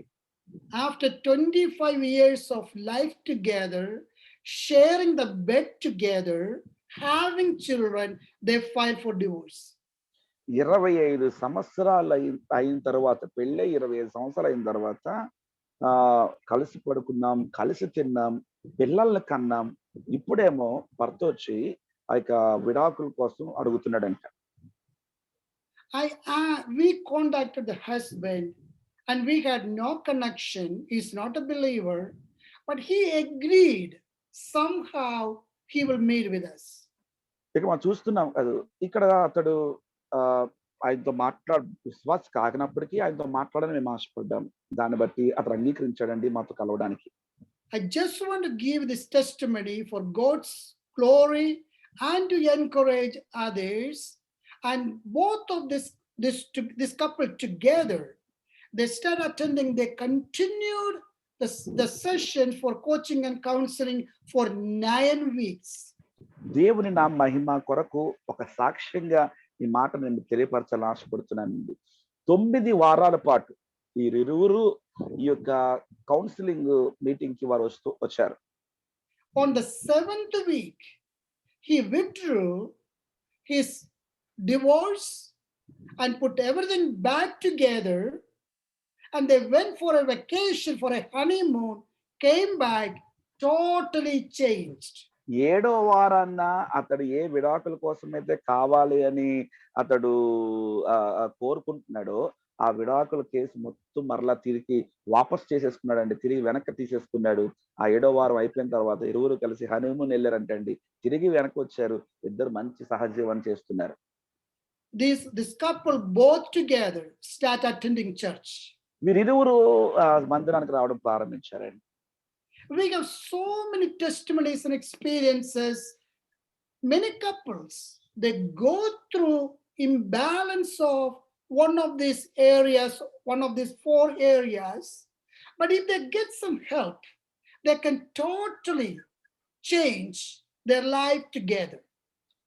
after 25 years of life together, sharing the bed together, having children, they filed for divorce. 25 సంవత్సరాలు అయిన తర్వాత, పెళ్ళై 25 సంవత్సరాలు అయిన తర్వాత కలిసి పడుకున్నాం, కలిసి తిన్నాం, పిల్లల్ని కన్నాం. ఇప్పుడేమో భర్త వచ్చి ఆ యొక్క విడాకుల కోసం అడుగుతున్నాడంట. We contacted the husband and we had no connection. He's not a believer, but he agreed somehow he will meet with us. ఇక మనం చూస్తున్నాం కదా, ఇక్కడ అతడు ఆయనతో విశ్వాస కాకినప్పటికీ ఆయనతో మాట్లాడని మేము ఆశపడ్డాం. దాన్ని బట్టి అతడు అంగీకరించాడండి మాతో కలవడానికి. I just want to give this testimony for God's glory and to encourage others. And both of this couple together, they started attending, they continued the session for coaching and counseling for 9 weeks. దేవుని నా మహిమ కొరకు ఒక సాక్ష్యంగా ఈ మాట నేను తెలియపరచాలని ఆశపడుతున్నానండి. 9 వారాల పాటు వీరిరువురు ఈ యొక్క కౌన్సిలింగ్ మీటింగ్ కి వారు వచ్చారు. On the 7th week, he withdrew his divorce and put everything back together, and they went for a vacation, for a honeymoon, came back totally changed. 7వ వారాన్న అతడు ఏ విడాకుల కోసం అయితే కావాలి అని అతడు కోరుకుంటున్నాడో ఆ విడాకుల కేసు మొత్తం మరలా తిరిగి వాపస్ చేసేసుకున్నాడండి, తిరిగి వెనక్కి తీసేసుకున్నాడు. ఆ 7వ వారం అయిపోయిన తర్వాత ఇరువురు కలిసి హనీమూన్ వెళ్ళారంటండి, తిరిగి వెనక్కి వచ్చారు, ఇద్దరు మంచి సహజీవనం చేస్తున్నారు. This couple both together start attending church. వీరిరువురు మందిరానికి రావడం ప్రారంభించారండి. We have so many testimonies and experiences. Many couples, they go through imbalance of one of these areas, one of these 4 areas. But if they get some help, they can totally change their life together.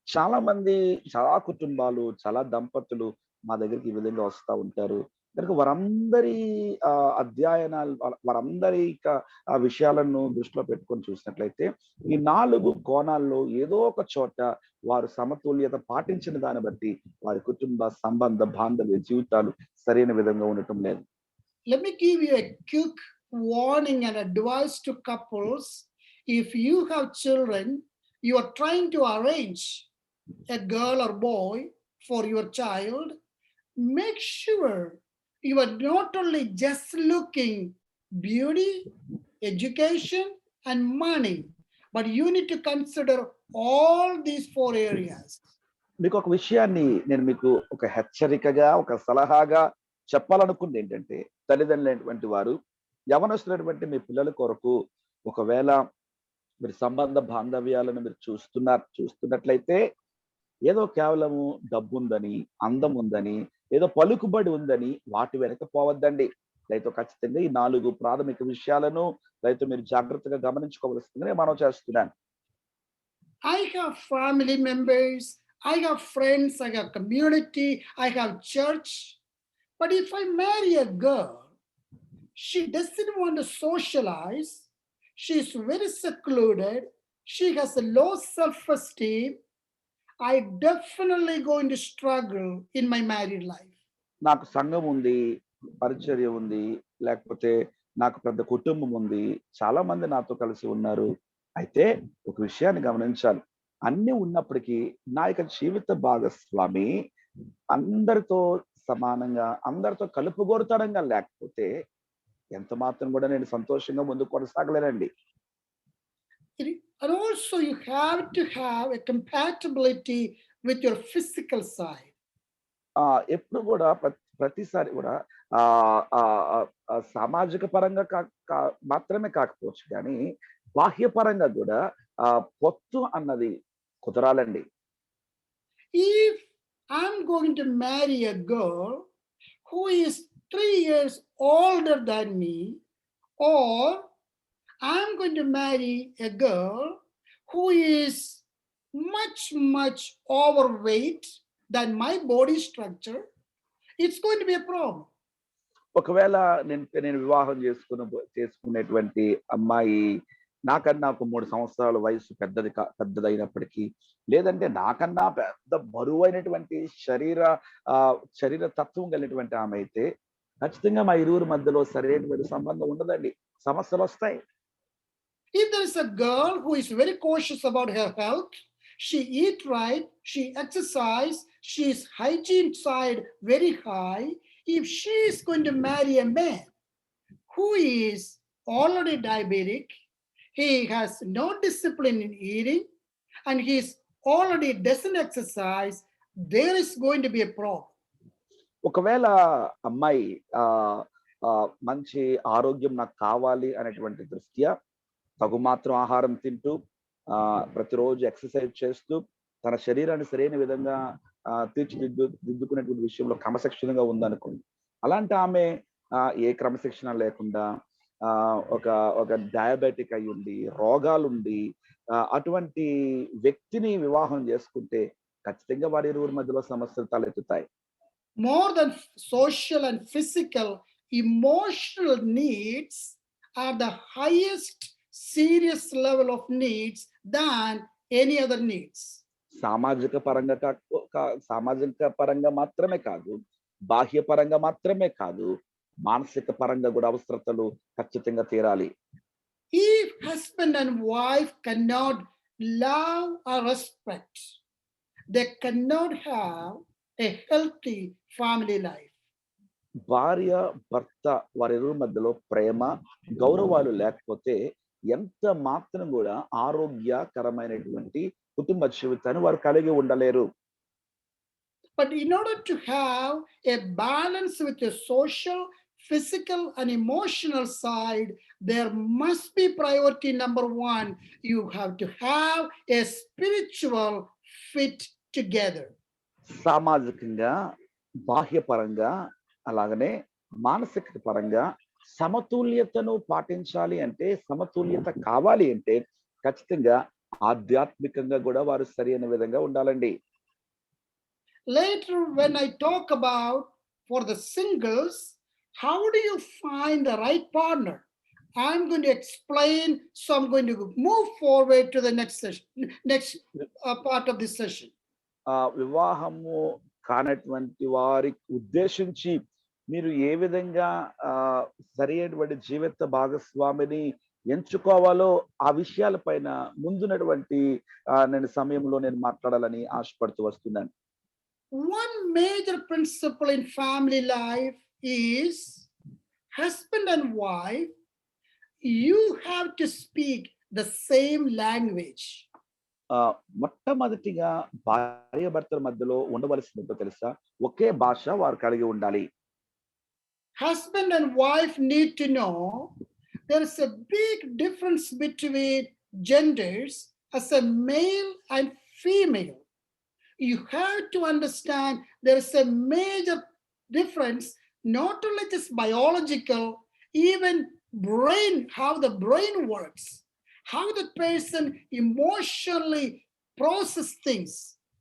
చాలా మంది, చాలా కుటుంబాలు, చాలా దంపతులు మా దగ్గరికి ఈ విధంగా వస్తూ ఉంటారు. కనుక వారందరి అధ్యయనాలు, వారందరి ఆ విషయాలను దృష్టిలో పెట్టుకొని చూసినట్లయితే ఈ 4 కోణాల్లో ఏదో ఒక చోట వారు సమతుల్యత పాటించిన దాన్ని బట్టి వారి కుటుంబ సంబంధ బాంధవ్య జీవితాలు సరైన విధంగా ఉండటం లేదు. Let me give you a quick warning and advice to couples. If you have children, you are trying to arrange a girl or boy for your child, make sure you are not only just looking beauty, education, and money, but you need to consider all these 4 areas. మీకు ఒక విషయాన్ని నేను మీకు ఒక హెచ్చరికగా, ఒక సలహాగా చెప్పాలనుకుంది ఏంటంటే, తల్లిదండ్రులైనటువంటి వారు యవనస్తులైనటువంటి మీ పిల్లల కొరకు ఒకవేళ మీరు సంబంధ బాంధవ్యాలను మీరు చూస్తున్నట్లయితే ఏదో కేవలము డబ్బు ఉందని, అందం ఉందని, ఏదో పలుకుబడి ఉందని వాటి వెనక పోవద్దండి. దయతో ఖచ్చితంగా ఈ 4 ప్రాథమిక విషయాలను దయతో మీరు జాగ్రత్తగా గమనించుకోవలసిందని మనం చేస్తున్నాను. I have family members, I have friends, I have community, I have church. But if I marry a girl, she doesn't want to socialize, she's very secluded, she has a low self-esteem, I definitely going to struggle in my married life. నాకు సంఘం ఉంది, పరిచర్య ఉంది, లేకపోతే నాకు పెద్ద కుటుంబం ఉంది, చాలా మంది నాతో కలిసి ఉన్నారు. అయితే ఒక విషయాన్ని గమనించాలి, అన్ని ఉన్నప్పటికీ నా యొక్క జీవిత భాగస్వామి అందరితో సమానంగా, అందరితో కలుపుగోరుతనంగా లేకపోతే ఎంత మాత్రం కూడా నేను సంతోషంగా ముందుకు కొనసాగలేనండి. And also, you have to have a compatibility with your physical side. ఎప్పుడు కూడా ప్రతిసారి కూడా ఆహ్, ఆహ్, సామాజిక పరంగా మాత్రమే కాకపోవచ్చు కానీ, బాహ్యపరంగా కూడా పొత్తు అన్నది కుదరాలండి. If I'm going to marry a girl who is 3 years older than me, or I'm going to marry a girl who is much overweight than my body structure, it's going to be a problem. ఒకవేళ నేను వివాహం చేసుకునేటువంటి అమ్మాయి నాకన్నా ఒక 3 సంవత్సరాల వయసు పెద్దదైనప్పటికీ, లేదంటే నాకన్నా పెద్ద బరువైనటువంటి శరీర తత్వం కలిగినటువంటి ఆమె అయితే, ఖచ్చితంగా మా ఇరువురి మధ్యలో సరైనటువంటి సంబంధం ఉండదండి. సమస్యలొస్తాయి. If there is a girl who is very cautious about her health, she eat right, she exercise, she's hygiene side very high. If she is going to marry a man who is already diabetic, he has no discipline in eating, and he already doesn't exercise, there is going to be a problem. ఒకవేళ అమ్మాయి మంచి ఆరోగ్యం నాకు కావాలి అనేటువంటి దృష్ట్యా తగుమాత్రం ఆహారం తింటూ, ప్రతిరోజు ఎక్సర్సైజ్ చేస్తూ, తన శరీరాన్ని సరైన విధంగా దిద్దుకునేటువంటి విషయంలో క్రమశిక్షణగా ఉందనుకోండి. అలాంటి ఆమె ఏ క్రమశిక్షణ లేకుండా ఒక డయాబెటిక్ అయి ఉండి, రోగాలుండి, అటువంటి వ్యక్తిని వివాహం చేసుకుంటే ఖచ్చితంగా వారి ఇరువురి మధ్యలో సమస్యలు తలెత్తుతాయి. More than social and physical, emotional needs are the highest serious level of needs than any other needs. సామాజిక పరంగా మాత్రమే కాదు, బాహ్య పరంగా మాత్రమే కాదు, మానసిక పరంగా కూడా అవసరతలు ఖచ్చితంగా తీరాలి. If husband and wife cannot love or respect, they cannot have a healthy family life. భార్య భర్త వారిరువురి మధ్యలో ప్రేమ గౌరవాలు లేకపోతే ఎంత మాత్రం కూడా ఆరోగ్యకరమైనటువంటి కుటుంబ జీవితాన్ని వారు కలిగి ఉండలేరు. But in order to have a balance with your social, physical, and emotional side, there must be priority number one. You have to have a spiritual fit together. సామాజికంగా, బాహ్యపరంగా, అలాగనే మానసిక పరంగా సమతుల్యతను పాటించాలి అంటే, సమతుల్యత కావాలి అంటే ఖచ్చితంగా ఆధ్యాత్మికంగా కూడా వారు సరైన విధంగా ఉండాలండి. Later, when I talk about for the singles, how do you find the right partner? I'm going to explain, so I'm going to move forward to the next session, next part of this session. వివాహము కానటువంటి వారికి ఉద్దేశించి మీరు ఏ విధంగా సరైనటువంటి జీవిత భాగస్వామిని ఎంచుకోవాలో ఆ విషయాలపైన ముందున్నటువంటి సమయంలో నేను మాట్లాడాలని ఆశపడుతూ వస్తున్నాను. One major principle in family life is husband and wife, you have to speak the same language. మొట్టమొదటిగా భార్య భర్తల మధ్యలో ఉండవలసిందో తెలుసా? ఒకే భాష వారు కలిగి ఉండాలి. Husband and wife need to know there is a big difference between genders as a male and female. You have to understand there is a major difference, not only just biological, even brain, how the brain works, how the person emotionally process things.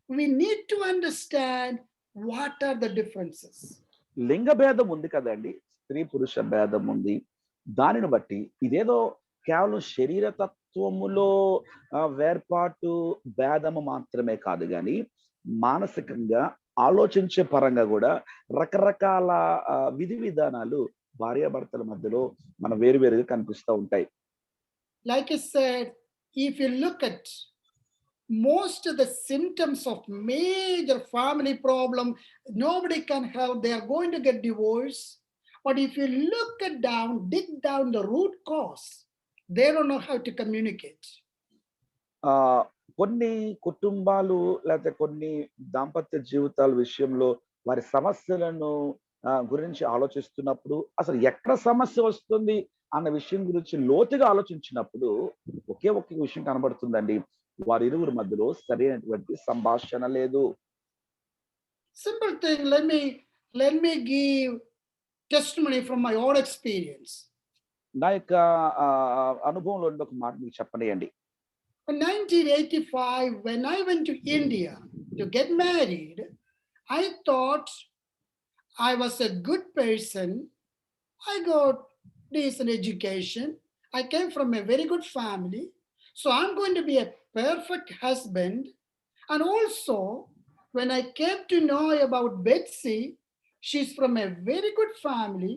We need to understand what are the differences. లింగ భేదం ఉంది కదండి, స్త్రీ పురుష భేదం ఉంది. దానిని బట్టి ఇదేదో కేవలం శరీర తత్వములో వేర్పాటు భేదము మాత్రమే కాదు కానీ, మానసికంగా ఆలోచించే పరంగా కూడా రకరకాల విధి విధానాలు భార్యాభర్తల మధ్యలో మన వేరువేరుగా కనిపిస్తూ ఉంటాయి. Like I said, if you look at most of the symptoms of major family problem, nobody can help, they are going to get divorced. But if you look at down, dig down the root cause, they don't know how to communicate. ఆ కొన్ని కుటుంబాలు లేకపోతే కొన్ని దాంపత్య జీవితాల విషయంలో వారి సమస్యలను గురించి ఆలోచిస్తున్నప్పుడు అసలు ఎక్కడ సమస్య వస్తుంది అన్న విషయం గురించి లోతుగా ఆలోచించినప్పుడు ఒకే ఒక్క విషయం కనబడుతుందండి. వారిరువురి మధ్యలో సరైనటువంటి సంభాషణ లేదు. Simple thing, let me give testimony from my own experience. నా యొక్క అనుభవంలో ఉండే ఒక మాట మీకు చెప్పనియండి. In 1985, when I went to India to get married, I thought I was a good person. I got decent education. I came from a very good family. So I'm going to be a perfect husband. And also, when I came to know about Betsy, she's from a very good family,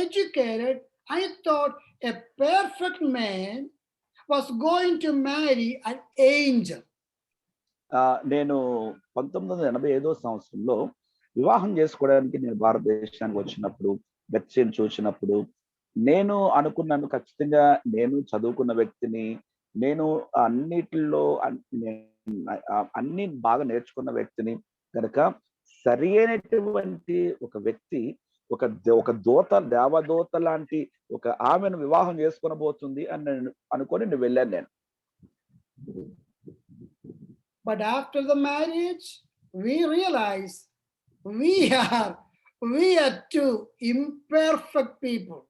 educated. I thought a perfect man was going to marry an angel. నేను 1985 సంవత్సరంలో వివాహం చేసుకోవడానికి నేను భారతదేశానికి వచ్చినప్పుడు, బెత్సీని చూసినప్పుడు నేను అనుకున్నాను ఖచ్చితంగా నేను చదువుకున్న వ్యక్తిని, నేను అన్నిటిలో అన్ని బాగా నేర్చుకున్న వ్యక్తిని కనుక సరి అయినటువంటి ఒక వ్యక్తి ఒక దేవదూత లాంటి ఒక ఆమెను వివాహం చేసుకొనబోతుంది అని అనుకొని నేను వెళ్ళాను నేను. But after the marriage, we realize we are two imperfect people.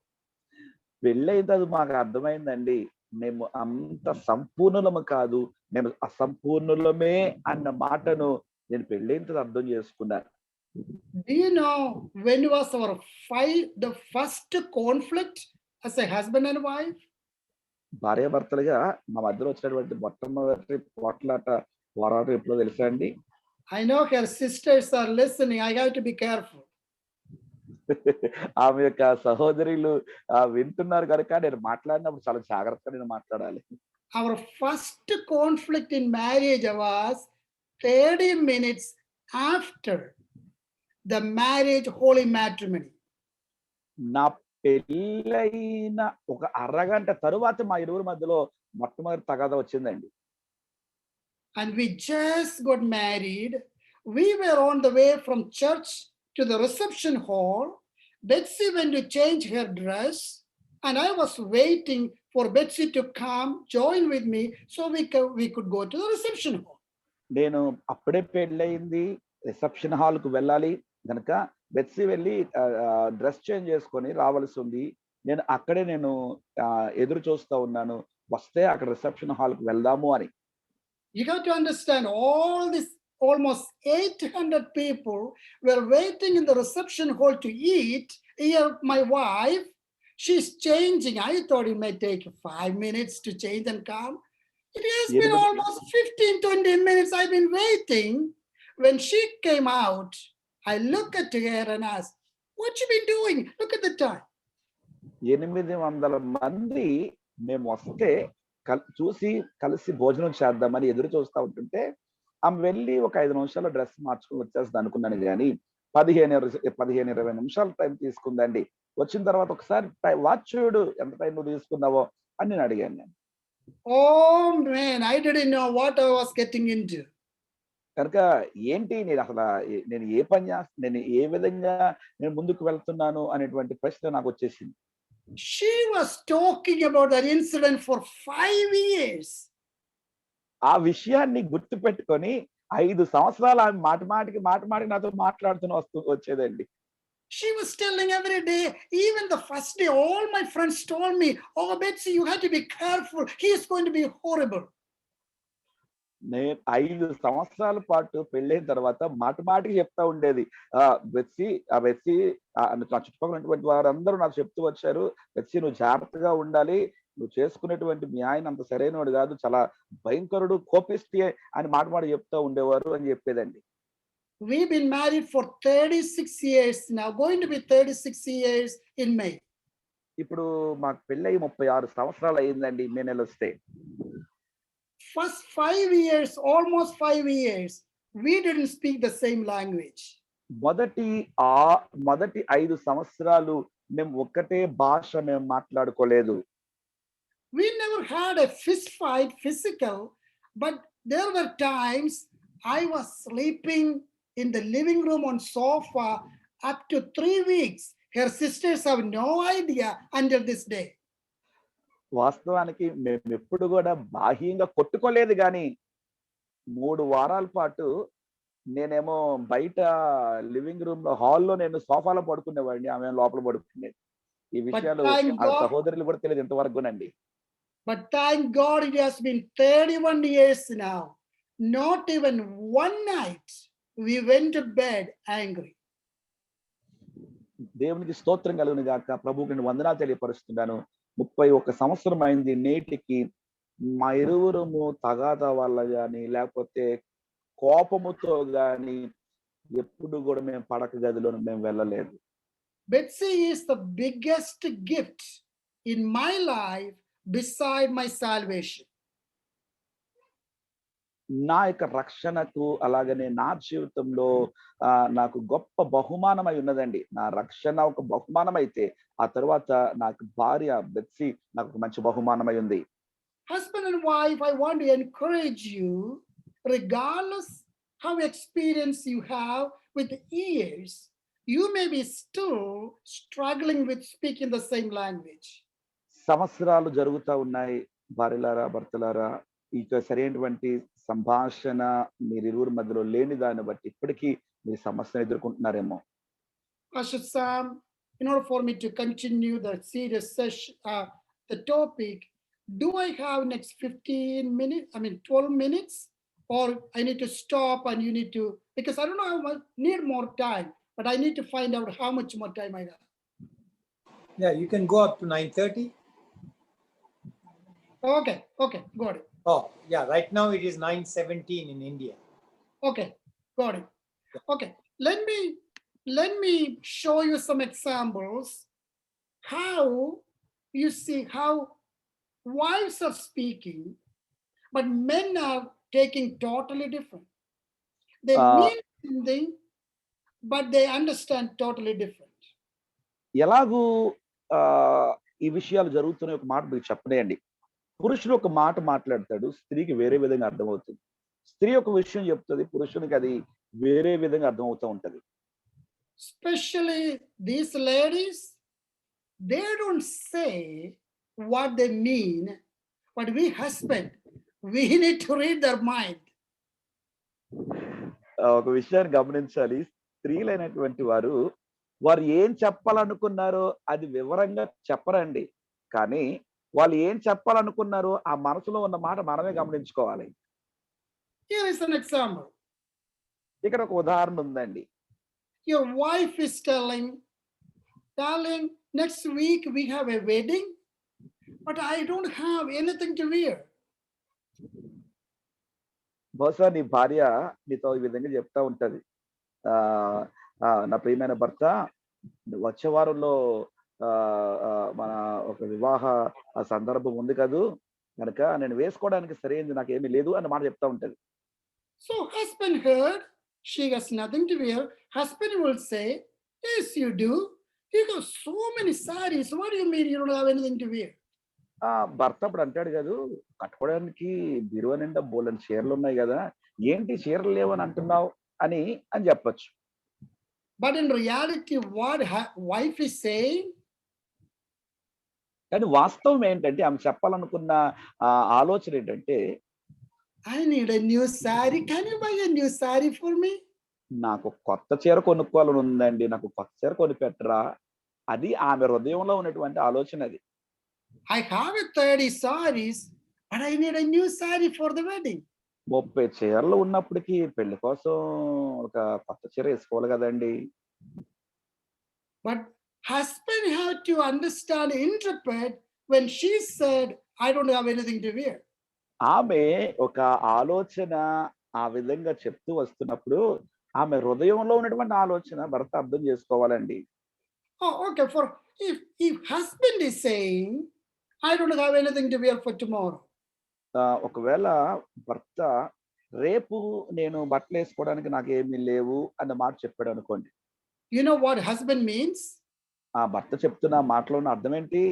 పెళ్ళైతే అది మాకు అర్థమైందండి, మేము అంత సంపూర్ణులము కాదు, మేము అసంపూర్ణులమే అన్న మాటను నేను పెళ్ళైన అర్థం చేసుకున్నాను. Do you know when was our the first conflict as a husband and wife? భార్యాభర్తలుగా మా మధ్యలో వచ్చినటువంటి మొట్టమొదటి పోట్లాట పోరాటం ఎప్పుడో తెలుసా అండి? I know her sisters are listening. I have to be careful. ఆమె యొక్క సహోదరులు వింటున్నారు కనుక నేను మాట్లాడినప్పుడు చాలా జాగ్రత్తగా నేను మాట్లాడాలి. Our first conflict in marriage was 30 minutes after the marriage holy matrimony. నా పెళ్ళైన ఒక అరగంట తరువాత మా ఇరువురి మధ్యలో మొట్టమొదటి తగాదా వచ్చిందండి. And we just got married. We were on the way from church to the reception hall. Betsy went to change her dress, and I was waiting for Betsy to come join with me so we could go to the reception hall. నేను అప్పుడే పెళ్ళయింది, reception hall కు వెళ్ళాలి గనక Betsy వెళ్ళి dress change చేసుకొని రావాల్సి ఉంది. నేను అక్కడే ఎదురు చూస్తూ ఉన్నాను, వస్తే అక్కడ రిసెప్షన్ హాల్ కు వెళ్దాము అని. You got to understand, all this almost 800 people were waiting in the reception hall to eat. Here my wife, she's changing. I thought it might take 5 minutes to change and come. It has been almost 15-20 minutes I've been waiting. When she came out, I looked at her and asked, what you been doing? Look at the time. 800 మంది మేము వస్తే చూసి కలిసి భోజనం చేద్దామని ఎదురు చూస్తూ ఉంటుంటే ఆమె వెళ్ళి ఒక 5 నిమిషాల్లో డ్రెస్ మార్చుకుని వచ్చేస్తుంది అనుకున్నాను, కానీ 15-20 నిమిషాలు టైం తీసుకుందండి. వచ్చిన తర్వాత ఒకసారి వాచ్ చూడు, ఎంత టైం నువ్వు తీసుకున్నావో అని నేను అడిగాను. నేను Oh man, I didn't know what I was getting into. కనుక ఏంటి నేను ఏ పని చేస్తాను, నేను ఏ విధంగా నేను ముందుకు వెళ్తున్నాను అనేటువంటి ప్రశ్న నాకు వచ్చేసింది. She was talking about that incident for 5 years. ఆ విషయాన్ని గుర్తు పెట్టుకొని 5 సంవత్సరాలు ఆమె మాటికి నాతో మాట్లాడుతూ వచ్చేదండి. She was telling every day, even the first day, all my friends told me, oh Betsy, you have to be careful, he is going to be horrible. నేను 5 సంవత్సరాల పాటు పెళ్ళైన తర్వాత మాటికి చెప్తా ఉండేది, బెత్సీ నా చుట్టుపక్కల ఉన్నటువంటి వారందరూ నాకు చెప్తూ వచ్చారు, బెత్సీ నువ్వు జాగ్రత్తగా ఉండాలి, నువ్వు చేసుకునేటువంటి మీ ఆయన అంత సరైనవాడు కాదు, చాలా భయంకరుడు, కోపిష్టి అని మాట చెప్తూ ఉండేవారు అని చెప్పేదండి. We've been married for 36 years now, going to be 36 years in May. ఇప్పుడు మాకు పెళ్ళై 36 సంవత్సరాలు అయిందండి మే నెల వస్తే. first 5 years, almost 5 years, we didn't speak the same language. మొదటి 5 సంవత్సరాలు మేము ఒక్కటే భాష మేము మాట్లాడుకోలేదు. We never had a fist fight physical, but there were times I was sleeping in the living room on sofa up to 3 weeks. Her sisters have no idea until this day. వాస్తవానికి మేము ఎప్పుడు కూడా బాహ్యంగా కొట్టుకోలేదు గాని 3 వారాల పాటు నేనేమో బయట లివింగ్ రూమ్ లో హాల్లో నేను సోఫాలో పడుకునేవాడిని, ఆమె లోపల పడుకునేది. ఈ విషయాలు thank ఆ God- సహోదరులు కూడా తెలియదు ఇంతవరకునండి. But thank God it has been 31 years now. Not even one night we went to bed angry. దేవునికి స్తోత్రం కలుగును గాక. ప్రభువుకి నేను వందనాలు తెలియపరుస్తున్నాను. 31 సంవత్సరం అయింది నేటికి మా ఇరువురము తగాదా వల్ల గాని లేకపోతే కోపముతో గాని ఎప్పుడు కూడా మేము పడక గదిలో మేము వెళ్ళలేదు. Betsy is the biggest gift in my life beside my salvation. నా యొక్క రక్షణకు అలాగనే నా జీవితంలో నాకు గొప్ప బహుమానమై ఉన్నదండి. నా రక్షణ ఒక బహుమానం అయితే ఆ తర్వాత నాకు భార్య బెత్సీ నాకు ఒక మంచి బహుమానమై ఉంది. Husband and wife, I want to encourage you, regardless how experience you have with years, you may be still struggling with speaking the same language. సంవత్సరాలు జరుగుతూ ఉన్నాయి భార్యలారా భర్తలారా, ఇక సరైనటువంటి సంభాషణ మీరిరువురి మధ్యలో లేని దాన్ని బట్టి ఇప్పటికీ మీరు సమస్యను ఎదుర్కొంటున్నారేమో. Pastor Sam, in order for me to continue the serious session, the topic, do I have next 15 minutes, 12 minutes, or I need to stop and you need to, because I don't know how much, need more time, but I need to find out how much more time I have. Yeah, you can go up to 9:30. Okay, got it. Oh, yeah, right now it is 9:17 in India. Okay, got it. Okay, let me show you some examples how you see how wives are speaking, but men are taking totally different. They mean something, but they understand totally different. ఎలాగూ ఈ విషయాలు జరుగుతున్న ఒక మాట మీకు చెప్పనేయండి. పురుషుడు ఒక మాట మాట్లాడతాడు, స్త్రీకి వేరే విధంగా అర్థమవుతుంది. స్త్రీ ఒక విషయం చెప్తుంది, పురుషునికి అది వేరే విధంగా అర్థమవుతూ ఉంటది. Especially these ladies, they don't say what they mean, but we husband, we need to read their mind. ఒక విషయాన్ని గమనించాలి. స్త్రీలైనటువంటి వారు ఏం చెప్పాలనుకున్నారో అది వివరంగా చెప్పరండి. కానీ వాళ్ళు ఏం చెప్పాలనుకున్నారో ఆ మనసులో ఉన్న మాట మనమే గమనించుకోవాలి. Here is an example. ఇక్కడ ఒక ఉదాహరణ ఉందండి. Your wife is telling, darling, next week we have a wedding, but I don't have anything to wear. బహుశా నీ భార్య నీతో ఈ విధంగా చెప్తా ఉంటది, నా ప్రియమైన భర్త వచ్చే వారంలో మన ఒక వివాహ సందర్భం ఉంది కదూ, కనుక నేను వేసుకోవడానికి సరైనది నాకేమీ లేదు అన్న మాట చెప్తా ఉంటది. So husband heard she has nothing to wear. Husband will say, yes you do, you got so many sarees, what do you mean you don't have anything to wear? భర్త అప్పుడు అంటాడు కదా, కట్టుకోవడానికి బీరువా నిండా బోలని చీరలు ఉన్నాయి కదా, ఏంటి చీరలు లేవని అంటున్నావు అని చెప్పొచ్చు. But in reality what wife is saying, కానీ వాస్తవం ఏంటంటే ఆమె చెప్పాలనుకున్న ఆలోచన ఏంటంటే, I need a new saree, can you buy a new saree for me? నాకు కొత్త చీర కొనుక్కోవాలని ఉందండి, నాకు కొత్త చీర కొనిపెట్టరా. అది ఆమె హృదయంలో ఉన్నటువంటి ఆలోచన. అది I have a 30 sarees, but I need a new saree for the wedding. 30 చీరలు ఉన్నప్పటికీ పెళ్లి కోసం ఒక కొత్త చీర వేసుకోవాలి కదండి. But husband had to understand, interpret when she said, I don't have anything to wear. ఆమె ఒక ఆలోచన ఆ విధంగా చెప్తూ వస్తున్నప్పుడు ఆమె హృదయంలో ఉన్నటువంటి ఆలోచన భర్త అర్థం చేసుకోవాలండి. Oh, okay. For if husband is saying, I don't have anything to wear for tomorrow. ఒకవేళ భర్త రేపు నేను బట్టలు వేసుకోవడానికి నాకేమీ లేవు అన్న మాట చెప్పాడు అనుకోండి. You know what husband means? ఆ భర్త చెప్తున్న మాటలో ఉన్న అర్థం ఏంటి?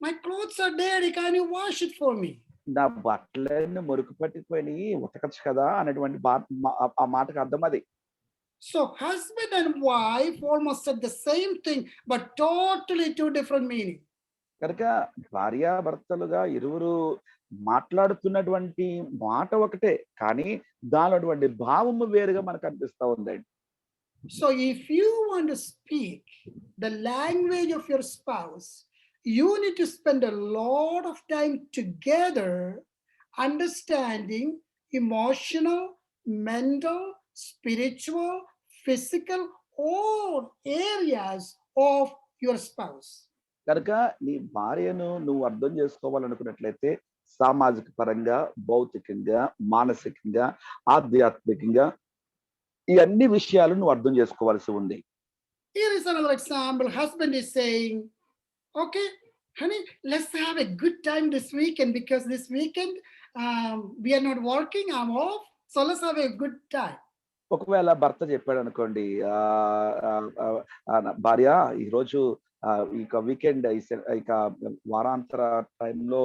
My clothes are dirty, can you wash it for me? నా బట్టలన్నీ మురికి పట్టిపోయినాయి, ఉతకచ్చు కదా అనేటువంటి ఆ మాటకు అర్థం అది. So husband and wife almost said the same thing, but totally two different meaning. కనుక భార్యాభర్తలుగా ఇరువురు మాట్లాడుతున్నటువంటి మాట ఒకటే, కానీ దానిటువంటి భావము వేరుగా మనకు అనిపిస్తా ఉందండి. So if you want to speak the language of your spouse, you need to spend a lot of time together understanding emotional, mental, spiritual, physical, all areas of your spouse. కనుక నీ భార్యను నువ్వు అర్థం చేసుకోవాలనుకున్నట్లయితే సామాజిక పరంగా, భౌతికంగా, మానసికంగా, ఆధ్యాత్మికంగా ఈ అన్ని విషయాలు నువ్వు అర్థం చేసుకోవాల్సి ఉంది. Here is another example. Husband is saying, okay, honey, let's have a good time this weekend because this weekend we are not working, I'm off, so let's have a good time. ఒకవేళ భర్త చెప్పాడు అనుకోండి, భార్య ఈరోజు ఇక weekend ఇక వారాంతర టైంలో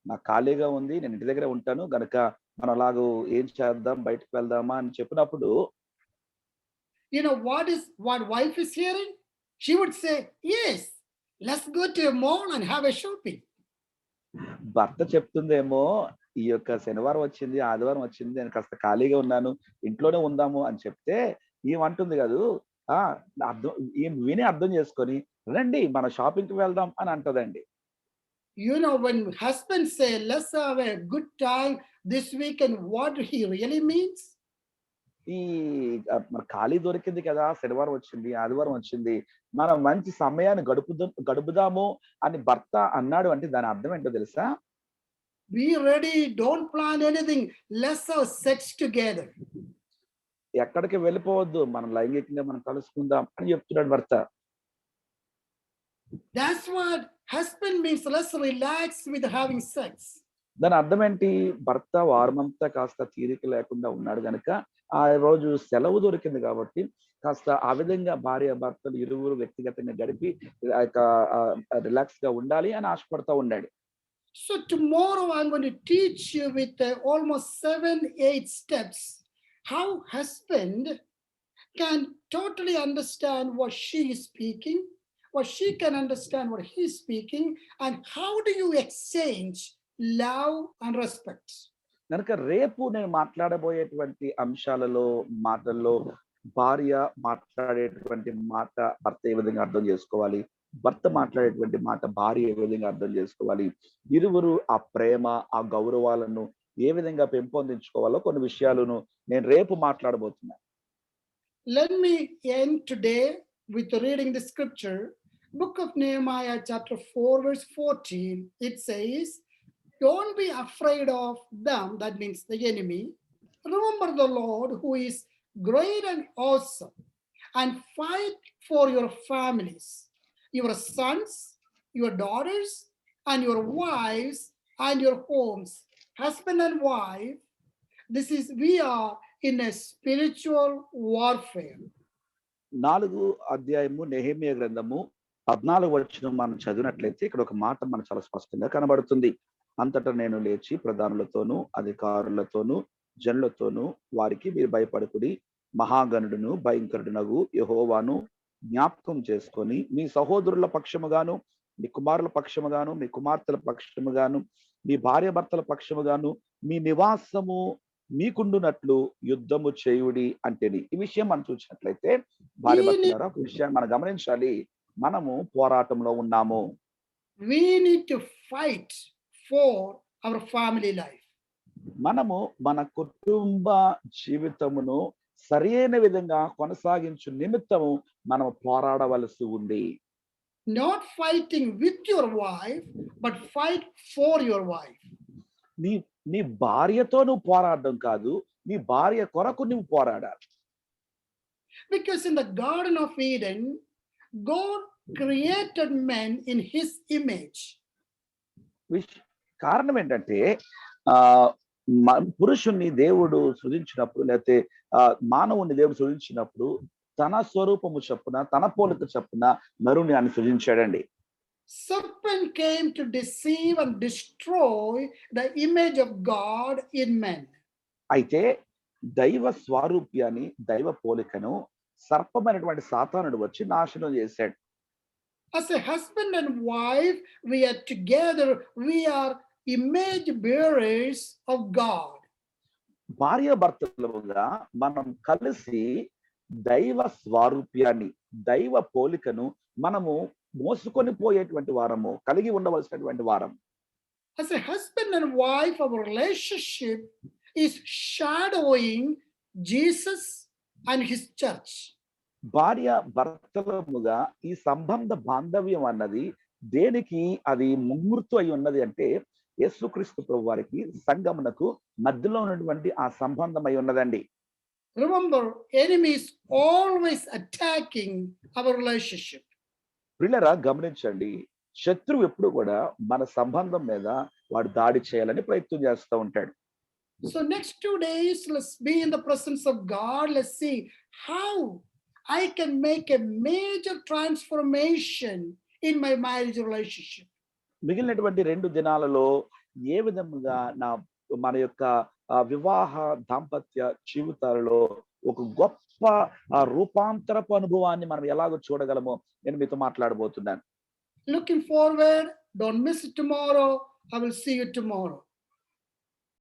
నాకు ఖాళీగా ఉంది, నేను ఇంటి దగ్గరే ఉంటాను గనక మనం అలాగూ ఏం చేద్దాం, బయటకు వెళ్దామా అని చెప్పినప్పుడు, you know what wife is hearing? She would say, yes, let's go to a mall and have a shopping. భర్త చెప్తుందేమో ఈ యొక్క శనివారం వచ్చింది, ఆదివారం వచ్చింది, నేను కాస్త ఖాళీగా ఉన్నాను, ఇంట్లోనే ఉందాము అని చెప్తే ఏమంటుంది కాదు, అర్థం విని అర్థం చేసుకొని రండి మన షాపింగ్ కి వెళ్దాం అని అంటదండి. You know, when husbands say let's have a good time this weekend, what he really means? ఈ మన ఖాళీ దొరికింది కదా, శనివారం వచ్చింది, ఆదివారం వచ్చింది, మనం మంచి సమయాన్ని గడుపుదాము అని భర్త అన్నాడు అంటే దాని అర్థం ఏంటో తెలుసా? Be ready, don't plan anything, let's have sex together. ఎక్కడికి వెళ్ళిపోవద్దు, మనం లైంగికంగా మనం కలుసుకుందాం అని చెప్తున్నాడు భర్త. That's what husband means, let's relax with having sex. దాని అర్థం ఏంటి? భర్త వారమంతా కాస్త తీరిక లేకుండా ఉన్నాడు కనుక ఆ రోజు సెలవు దొరికింది కాబట్టి కాస్త ఆ విధంగా భార్య భర్తలు ఇరువురు వ్యక్తిగతంగా గడిపి రిలాక్స్ గా ఉండాలి అని ఆశపడతా ఉన్నాడు. So tomorrow I'm going to teach you with almost 7-8 steps how husband can totally understand what she is speaking, what she can understand what he is speaking, and how do you exchange love and respect. కనుక రేపు నేను మాట్లాడబోయేటువంటి అంశాలలో మాటల్లో భార్య మాట్లాడేటువంటి మాట భర్త ఏ విధంగా అర్థం చేసుకోవాలి, భర్త మాట్లాడేటువంటి మాట భార్య ఏ విధంగా అర్థం చేసుకోవాలి, ఇరువురు ఆ ప్రేమ ఆ గౌరవాలను ఏ విధంగా పెంపొందించుకోవాలో కొన్ని విషయాలను నేను రేపు మాట్లాడబోతున్నాను. Let me end today with reading the scripture, book of Nehemiah chapter 4 verse 14. It says, don't be afraid of them, that means the enemy. Remember the Lord who is great and awesome, and fight for your families, your sons, your daughters, and your wives, and your homes. Husband and wife, we are in a spiritual warfare. 4వ అధ్యాయము నెహెమీయా గ్రంథము 14వ వచనం మనం చదివినట్లయితే ఇక్కడ ఒక మాట మనకు చాలా స్పష్టంగా కనబడుతుంది. అంతటా నేను లేచి ప్రధానులతోనూ అధికారులతోనూ జనులతోనూ వారికి మీరు భయపడకుడి, మహాగణుడును భయంకరుడునగు యెహోవాను జ్ఞాపకం చేసుకొని మీ సహోదరుల పక్షముగాను, మీ కుమారుల పక్షముగాను, మీ కుమార్తెల పక్షముగాను, మీ భార్య భర్తల పక్షముగాను మీ నివాసము మీకుండునట్లు యుద్ధము చేయుడి అంటేని. ఈ విషయం మనం చూసినట్లయితే భార్య భర్తలారా ఒక విషయాన్ని మనం గమనించాలి, మనము పోరాటంలో ఉన్నాము. We need to fight for our family life. మనము మన కుటుంబ జీవితమును సరైన విధంగా కొనసాగించు నిమిత్తము మనం పోరాడవలసి ఉంది. Not fighting with your wife, but fight for your wife. నీ భార్యతో నువ్వు పోరాడడం కాదు, నీ భార్య కొరకు నువ్వు పోరాడాలి. Because in the Garden of Eden, God created men in his image. కారణం ఏంటంటే పురుషుణ్ణి దేవుడు సృజించినప్పుడు, లేకపోతే మానవుని దేవుడు సృజించినప్పుడు తన స్వరూపము చొప్పున, తన పోలిక చొప్పున నరుని ఆయన సృజించాడండి. Serpent came to deceive and destroy the image of God in men. అయితే దైవ స్వారూప్యాన్ని, దైవ పోలికను సర్పమైనటువంటి సాతానుడు వచ్చి నాశనం చేశాడు. As a husband and wife, we are together, we are image bearers of God. భార్యాభర్తలుగా మనం కలిసి దైవ స్వారూప్యాన్ని, దైవ పోలికను మనము మోసుకొని పోయేటువంటి వారము, కలిగి ఉండవలసినటువంటి వారం. As a husband and wife, our relationship is shadowing Jesus and his church. భార్య భర్తలముగా ఈ సంబంధ బాంధవ్యం అన్నది దేనికి అది ముహూర్తం అయి ఉన్నది అంటే, యేసుక్రీస్తు ప్రభు వారికి సంఘమునకు మధ్యలో ఉన్నటువంటి ఆ సంబంధం అయి ఉన్నదండి. Remember, enemy is always attacking our relationship. పిల్లరా గమనించండి, శత్రువు ఎప్పుడు కూడా మన సంబంధం మీద వాడు దాడి చేయాలని ప్రయత్నం చేస్తూ ఉంటాడు. So next 2 days, let's be in the presence of God. Let's see how I can make a major transformation in my marriage relationship. మిగిలినటువంటి 2 దినాలలో ఏ విధముగా మన యొక్క వివాహ దాంపత్య జీవితాలలో ఒక గొప్ప రూపాంతరపు అనుభవాన్ని మనం ఎలాగో చూడగలమో నేను మీతో మాట్లాడబోతున్నాను. Looking forward, don't miss it tomorrow. I will see you tomorrow.